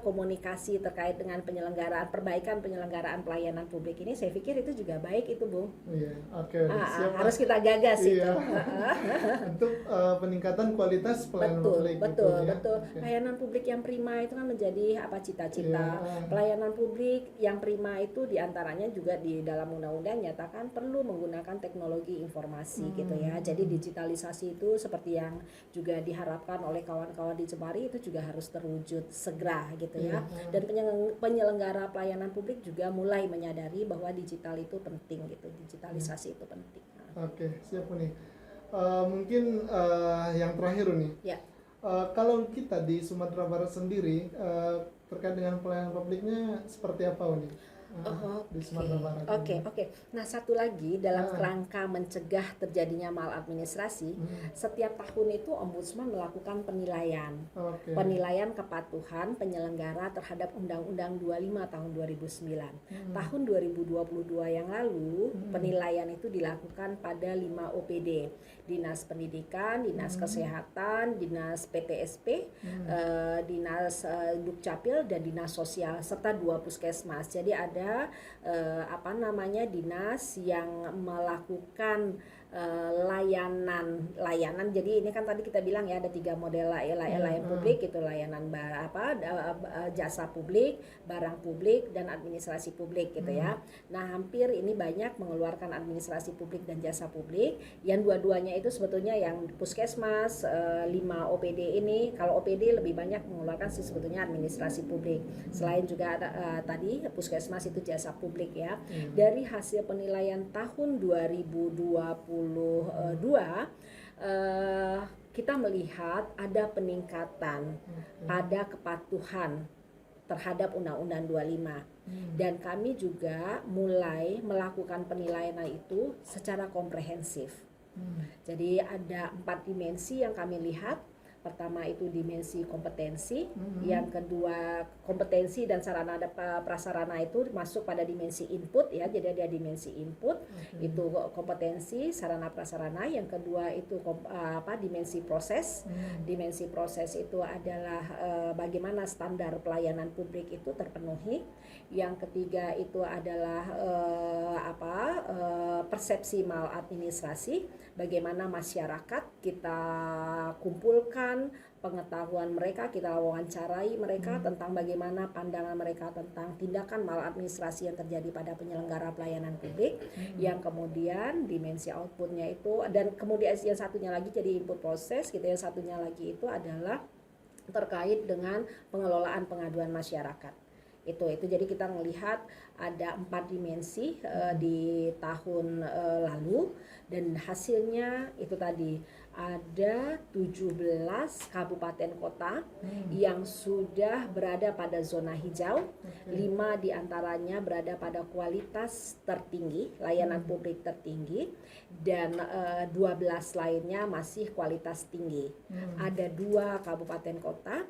komunikasi terkait dengan perbaikan penyelenggaraan pelayanan publik ini, saya pikir itu juga baik itu Bung. Iya, oke, siap, Pak. Harus kita gagas Iya. itu. Untuk peningkatan kualitas pelayanan publik Betul. gitu, ya. Oke. Pelayanan publik yang prima itu kan menjadi cita-cita. Iya. Pelayanan publik yang prima itu diantaranya juga di dalam undang-undang nyatakan perlu menggunakan teknologi informasi gitu ya. Jadi digitalisasi itu seperti yang juga diharapkan oleh kawan-kawan di Jemari itu juga harus terwujud segera gitu ya. Dan penyelenggara pelayanan publik juga mulai menyadari bahwa digital itu penting gitu. Digitalisasi itu penting. Oke, siap nih. Mungkin yang terakhir nih. Ya. Kalau kita di Sumatera Barat sendiri terkait dengan pelayanan publiknya seperti apa nih? Di Sumatera Barat. Oke. Nah, satu lagi dalam kerangka mencegah terjadinya maladministrasi, setiap tahun itu Ombudsman melakukan penilaian. Penilaian kepatuhan penyelenggara terhadap Undang-Undang 25 tahun 2009. Tahun 2022 yang lalu, penilaian itu dilakukan pada 5 OPD. Dinas Pendidikan, Dinas Kesehatan, Dinas PTSP, Dinas Dukcapil dan Dinas Sosial serta 2 puskesmas. Jadi ada dinas yang melakukan layanan. Jadi ini kan tadi kita bilang ya ada 3 model layanan publik itu layanan jasa publik, barang publik dan administrasi publik gitu ya. Nah, hampir ini banyak mengeluarkan administrasi publik dan jasa publik. Yang dua-duanya itu sebetulnya yang puskesmas 5 OPD ini, kalau OPD lebih banyak mengeluarkan sih sebetulnya administrasi publik. Selain juga ada tadi puskesmas itu jasa publik ya. Dari hasil penilaian tahun 2022 kita melihat ada peningkatan pada kepatuhan terhadap Undang-Undang 25 dan kami juga mulai melakukan penilaian itu secara komprehensif. Jadi ada 4 dimensi yang kami lihat. Pertama itu dimensi kompetensi, yang kedua kompetensi dan sarana prasarana itu masuk pada dimensi input ya. Jadi ada dimensi input itu kompetensi, sarana prasarana. Yang kedua itu dimensi proses. Dimensi proses itu adalah bagaimana standar pelayanan publik itu terpenuhi. Yang ketiga itu adalah persepsi maladministrasi, bagaimana masyarakat kita kumpulkan pengetahuan mereka, kita wawancarai mereka tentang bagaimana pandangan mereka tentang tindakan maladministrasi yang terjadi pada penyelenggara pelayanan publik. Yang kemudian dimensi outputnya itu, dan kemudian yang satunya lagi jadi input proses gitu, yang satunya lagi itu adalah terkait dengan pengelolaan pengaduan masyarakat. Itu jadi kita melihat ada 4 dimensi di tahun lalu, dan hasilnya itu tadi ada 17 kabupaten kota yang sudah berada pada zona hijau. 5 diantaranya berada pada kualitas tertinggi, layanan publik tertinggi, dan 12 lainnya masih kualitas tinggi. Ada 2 kabupaten kota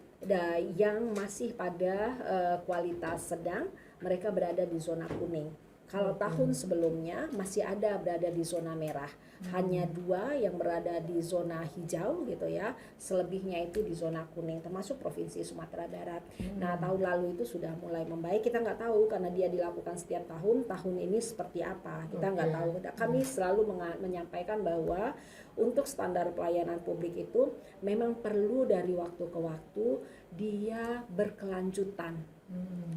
yang masih pada kualitas sedang, mereka berada di zona kuning. Kalau tahun sebelumnya masih ada berada di zona merah, hanya 2 yang berada di zona hijau gitu ya, selebihnya itu di zona kuning, termasuk Provinsi Sumatera Barat. Nah, tahun lalu itu sudah mulai membaik, kita nggak tahu karena dia dilakukan setiap tahun ini seperti apa, kita nggak tahu. Kami selalu menyampaikan bahwa untuk standar pelayanan publik itu memang perlu dari waktu ke waktu dia berkelanjutan.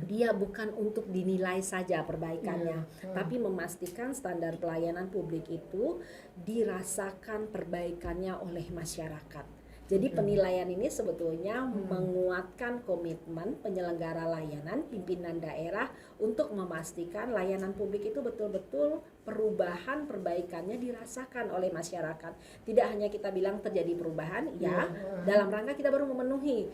Dia bukan untuk dinilai saja perbaikannya, tapi memastikan standar pelayanan publik itu dirasakan perbaikannya oleh masyarakat. Jadi penilaian ini sebetulnya menguatkan komitmen penyelenggara layanan, pimpinan daerah untuk memastikan layanan publik itu betul-betul perubahan perbaikannya dirasakan oleh masyarakat. Tidak hanya kita bilang terjadi perubahan, ya, dalam rangka kita baru memenuhi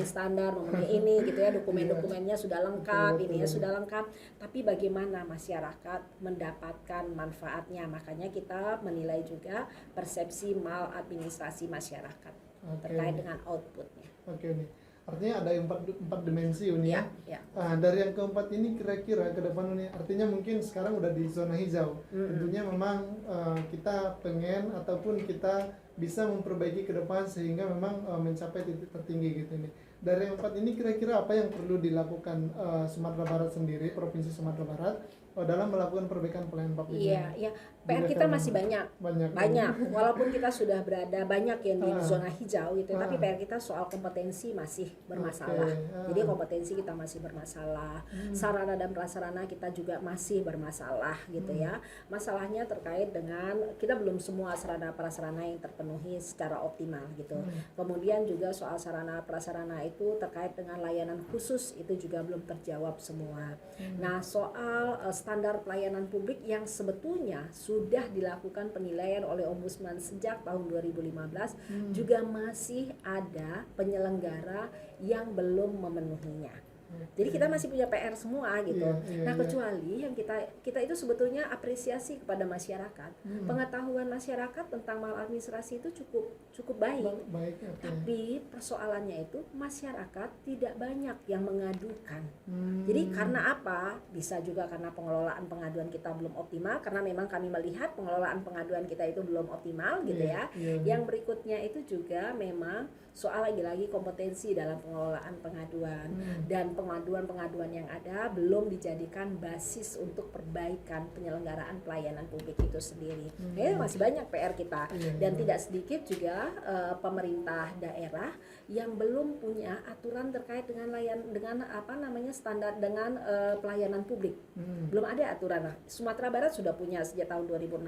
standar, memenuhi ini gitu ya, dokumen-dokumennya sudah lengkap, ini ya sudah lengkap. Tapi bagaimana masyarakat mendapatkan manfaatnya? Makanya kita menilai juga persepsi maladministrasi masyarakat terkait dengan outputnya. Oke nih. Artinya ada empat dimensi Uni ya. Ya. Dari yang keempat ini kira-kira ke depan Uni, artinya mungkin sekarang udah di zona hijau. Tentunya memang kita pengen ataupun kita bisa memperbaiki ke depan sehingga memang mencapai titik tertinggi gitu nih. Dari yang empat ini kira-kira apa yang perlu dilakukan Sumatera Barat sendiri, Provinsi Sumatera Barat dalam melakukan perbaikan pelayanan publik? Iya. PR kita masih banyak. Walaupun kita sudah berada banyak yang di zona hijau gitu, tapi PR kita soal kompetensi masih bermasalah. Jadi kompetensi kita masih bermasalah. Sarana dan prasarana kita juga masih bermasalah gitu ya. Masalahnya terkait dengan kita belum semua sarana prasarana yang terpenuhi secara optimal gitu. Kemudian juga soal sarana prasarana itu terkait dengan layanan khusus itu juga belum terjawab semua. Nah, soal standar pelayanan publik yang sebetulnya sudah dilakukan penilaian oleh Ombudsman sejak tahun 2015 juga masih ada penyelenggara yang belum memenuhinya. Jadi kita masih punya PR semua gitu. Kecuali yang kita itu sebetulnya apresiasi kepada masyarakat. Pengetahuan masyarakat tentang maladministrasi itu cukup baik. Tapi persoalannya itu masyarakat tidak banyak yang mengadukan. Jadi karena apa? Bisa juga karena pengelolaan pengaduan kita belum optimal, karena memang kami melihat pengelolaan pengaduan kita itu belum optimal gitu ya. Yang berikutnya itu juga memang soal lagi-lagi kompetensi dalam pengelolaan pengaduan dan pengaduan-pengaduan yang ada belum dijadikan basis untuk perbaikan penyelenggaraan pelayanan publik itu sendiri. Masih banyak PR kita dan tidak sedikit juga pemerintah daerah yang belum punya aturan terkait dengan standar dengan pelayanan publik. Belum ada aturan. Sumatera Barat sudah punya sejak tahun 2016.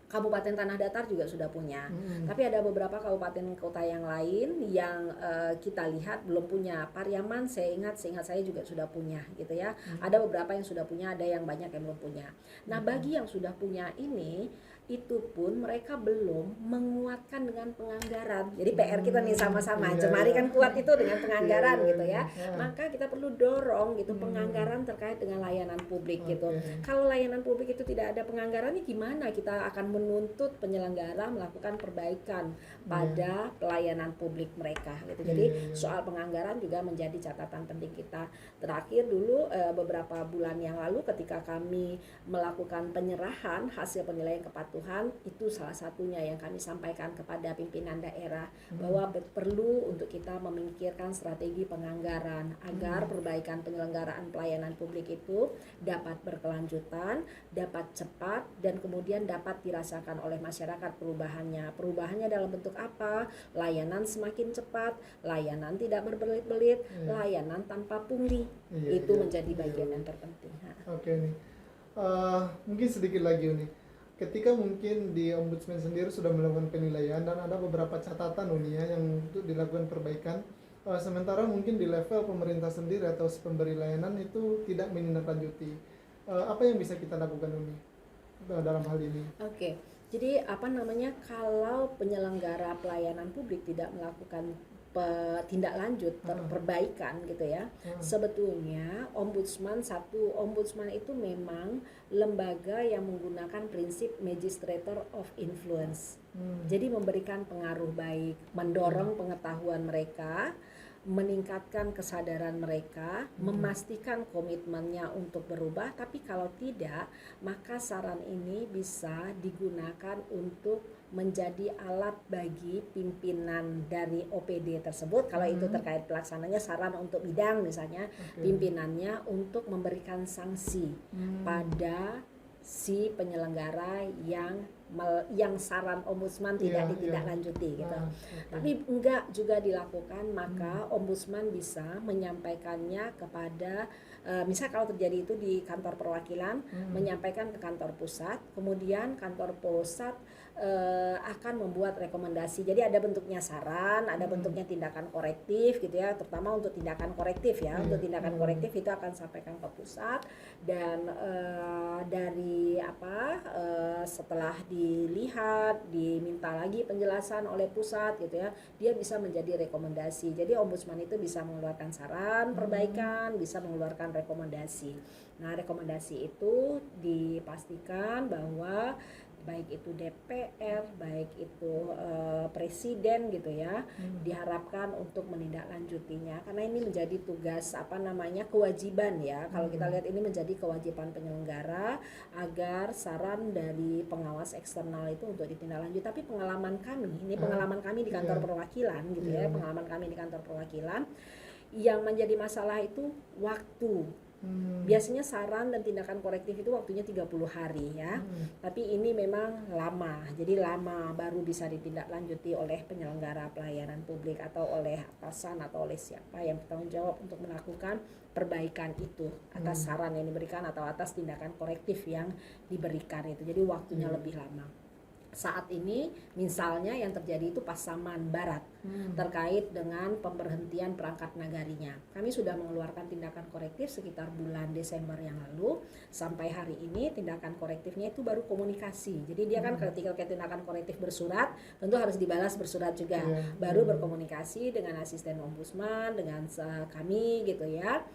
Kabupaten Tanah Datar juga sudah punya, tapi ada beberapa kabupaten kota yang lain yang kita lihat belum punya. Pariaman seingat saya juga sudah punya gitu ya. Ada beberapa yang sudah punya, ada yang banyak yang belum punya. Nah, bagi yang sudah punya ini, itu pun mereka belum menguatkan dengan penganggaran. Jadi PR kita nih sama-sama. Jemari kan kuat itu dengan penganggaran gitu ya. Maka kita perlu dorong gitu penganggaran terkait dengan layanan publik gitu. Kalau layanan publik itu tidak ada penganggaran, ini gimana kita akan menuntut penyelenggara melakukan perbaikan pada pelayanan publik mereka gitu. Jadi soal penganggaran juga menjadi catatan penting kita. Terakhir dulu beberapa bulan yang lalu ketika kami melakukan penyerahan hasil penilaian kepatuhan, itu salah satunya yang kami sampaikan kepada pimpinan daerah bahwa perlu untuk kita memikirkan strategi penganggaran agar perbaikan penyelenggaraan pelayanan publik itu dapat berkelanjutan, dapat cepat, dan kemudian dapat dirasakan oleh masyarakat perubahannya. Perubahannya dalam bentuk apa? Layanan semakin cepat, layanan tidak berbelit-belit, layanan tanpa pungli. Itu menjadi bagian yang terpenting. Oke nih, mungkin sedikit lagi nih. Ketika mungkin di Ombudsman sendiri sudah melakukan penilaian dan ada beberapa catatan Uni ya yang untuk dilakukan perbaikan, sementara mungkin di level pemerintah sendiri atau pemberi layanan itu tidak menindaklanjuti. Apa yang bisa kita lakukan Uni dalam hal ini? Oke. Jadi kalau penyelenggara pelayanan publik tidak melakukan tindak lanjut perbaikan gitu ya, sebetulnya ombudsman itu memang lembaga yang menggunakan prinsip magistrator of influence. Jadi memberikan pengaruh baik, mendorong pengetahuan mereka, meningkatkan kesadaran mereka, memastikan komitmennya untuk berubah. Tapi kalau tidak, maka saran ini bisa digunakan untuk menjadi alat bagi pimpinan dari OPD tersebut. Kalau itu terkait pelaksananya, saran untuk bidang misalnya, pimpinannya untuk memberikan sanksi pada si penyelenggara yang saran ombudsman tidak ditindaklanjuti gitu. Tapi enggak juga dilakukan, maka ombudsman bisa menyampaikannya kepada misal kalau terjadi itu di kantor perwakilan, menyampaikan ke kantor pusat, kemudian kantor pusat akan membuat rekomendasi. Jadi ada bentuknya saran, ada bentuknya tindakan korektif gitu ya, terutama untuk tindakan korektif ya. Untuk tindakan korektif itu akan sampaikan ke pusat, dan dari setelah dilihat, diminta lagi penjelasan oleh pusat gitu ya, dia bisa menjadi rekomendasi. Jadi ombudsman itu bisa mengeluarkan saran perbaikan, bisa mengeluarkan rekomendasi. Nah, rekomendasi itu dipastikan bahwa baik itu DPR, baik itu presiden gitu ya, diharapkan untuk menindaklanjutinya, karena ini menjadi tugas kewajiban ya. Kalau kita lihat ini menjadi kewajiban penyelenggara agar saran dari pengawas eksternal itu untuk ditindaklanjuti. Tapi pengalaman kami di kantor perwakilan gitu ya, pengalaman kami di kantor perwakilan, yang menjadi masalah itu waktu. Biasanya saran dan tindakan korektif itu waktunya 30 hari ya. Tapi ini memang lama. Jadi lama baru bisa ditindaklanjuti oleh penyelenggara pelayanan publik atau oleh atasan atau oleh siapa yang bertanggung jawab untuk melakukan perbaikan itu atas saran yang diberikan atau atas tindakan korektif yang diberikan itu. Jadi waktunya lebih lama. Saat ini misalnya yang terjadi itu Pasaman Barat terkait dengan pemberhentian perangkat nagarinya. Kami sudah mengeluarkan tindakan korektif sekitar bulan Desember yang lalu. Sampai hari ini tindakan korektifnya itu baru komunikasi. Jadi dia kan ketika tindakan korektif bersurat tentu harus dibalas bersurat juga. Baru berkomunikasi dengan asisten ombudsman, dengan kami gitu ya,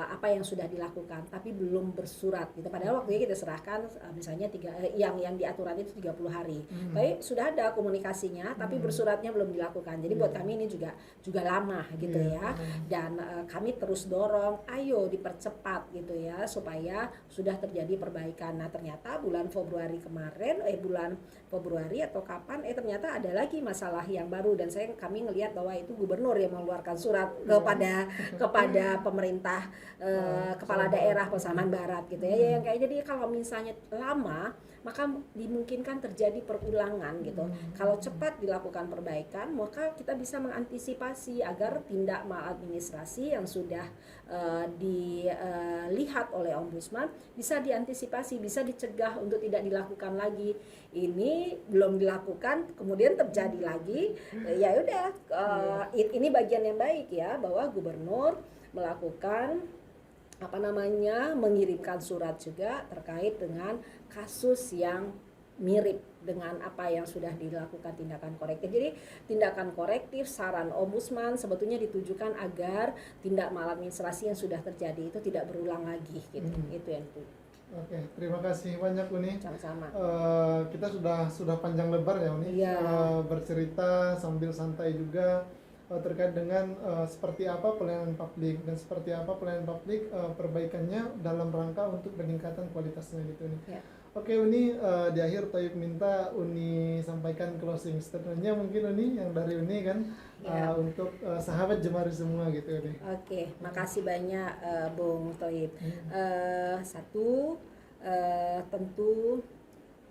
apa yang sudah dilakukan, tapi belum bersurat gitu. Padahal waktunya kita serahkan misalnya yang di aturan itu 30 hari. Baik, sudah ada komunikasinya tapi bersuratnya belum dilakukan. Jadi buat kami ini juga lama gitu ya. Dan kami terus dorong, ayo dipercepat gitu ya supaya sudah terjadi perbaikan. Nah, ternyata bulan Februari kemarin bulan Februari atau kapan ternyata ada lagi masalah yang baru, dan kami ngelihat bahwa itu gubernur yang mengeluarkan surat kepada pemerintah kepala daerah Pasaman Barat gitu ya. Yang kayak jadi kalau misalnya lama maka dimungkinkan terjadi perulangan gitu. Kalau cepat dilakukan perbaikan, maka kita bisa mengantisipasi agar tindak maladministrasi yang sudah dilihat oleh ombudsman bisa diantisipasi, bisa dicegah untuk tidak dilakukan lagi. Ini belum dilakukan, kemudian terjadi lagi, ya udah, ini bagian yang baik ya, bahwa gubernur melakukan mengirimkan surat juga terkait dengan kasus yang mirip dengan apa yang sudah dilakukan tindakan korektif. Jadi tindakan korektif, saran ombudsman sebetulnya ditujukan agar tindak maladministrasi yang sudah terjadi itu tidak berulang lagi gitu. Itu yang itu. Oke, terima kasih banyak Uni. Sama-sama. Kita sudah panjang lebar ya Uni, bercerita sambil santai juga terkait dengan seperti apa pelayanan publik dan seperti apa pelayanan publik perbaikannya dalam rangka untuk peningkatan kualitasnya gitu nih. Ya. Oke Uni, di akhir Thaib minta Uni sampaikan closing statement-nya mungkin Uni, yang dari Uni kan untuk sahabat Jemari semua gitu nih. Oke, makasih banyak Bung Thaib. Tentu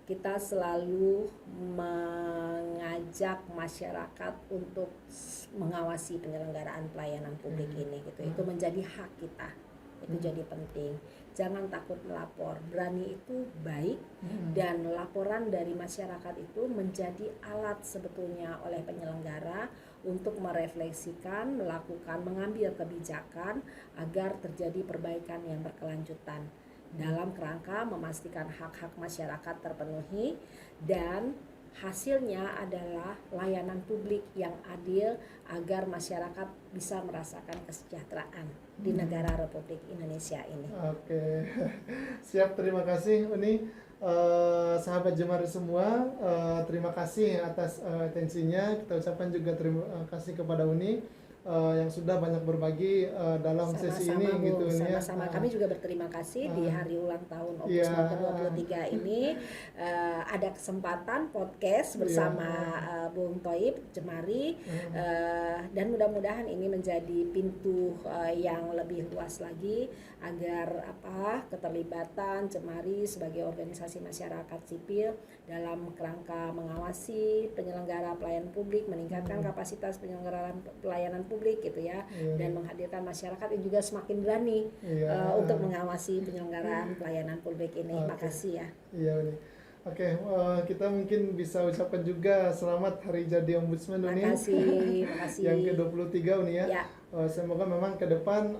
kita selalu mengajak masyarakat untuk mengawasi penyelenggaraan pelayanan publik ini gitu. Itu menjadi hak kita. Itu jadi penting. Jangan takut melapor. Berani itu baik, dan laporan dari masyarakat itu menjadi alat sebetulnya oleh penyelenggara untuk merefleksikan, mengambil kebijakan agar terjadi perbaikan yang berkelanjutan dalam kerangka memastikan hak-hak masyarakat terpenuhi, dan hasilnya adalah layanan publik yang adil agar masyarakat bisa merasakan kesejahteraan di negara Republik Indonesia ini. Oke, siap, terima kasih Uni. Sahabat Jemari semua, terima kasih atas atensinya. Kita ucapkan juga terima kasih kepada Uni yang sudah banyak berbagi dalam sesi ini gitu ya. Sama-sama, kami juga berterima kasih di hari ulang tahun Ombudsman ke-23 ini ada kesempatan podcast bersama Bung Thaib Jemari, dan mudah-mudahan ini menjadi pintu yang lebih luas lagi agar keterlibatan Jemari sebagai organisasi masyarakat sipil dalam kerangka mengawasi penyelenggara pelayanan publik, meningkatkan kapasitas penyelenggaraan pelayanan publik publik gitu ya, dan menghadirkan masyarakat yang juga semakin berani untuk mengawasi penyelenggaraan pelayanan publik ini. Makasih ya. Iya Uni. Oke, kita mungkin bisa ucapkan juga selamat Hari Jadi Ombudsman Uni. Makasih. Yang ke-23 Uni ya. Ya. Semoga memang ke depan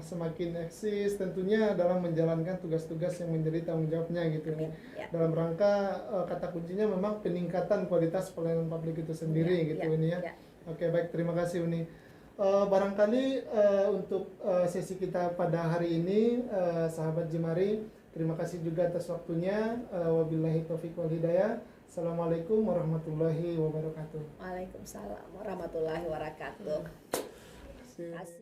semakin eksis tentunya dalam menjalankan tugas-tugas yang menjadi tanggung jawabnya gitu. Amin. Ya. Dalam rangka kata kuncinya memang peningkatan kualitas pelayanan publik itu sendiri gitu Uni ya. Oke, baik, terima kasih Uni. Barangkali untuk sesi kita pada hari ini, sahabat Jemari, terima kasih juga atas waktunya. Wabillahi taufiq wal hidayah. Assalamualaikum warahmatullahi wabarakatuh. Waalaikumsalam warahmatullahi wabarakatuh. Terima kasih.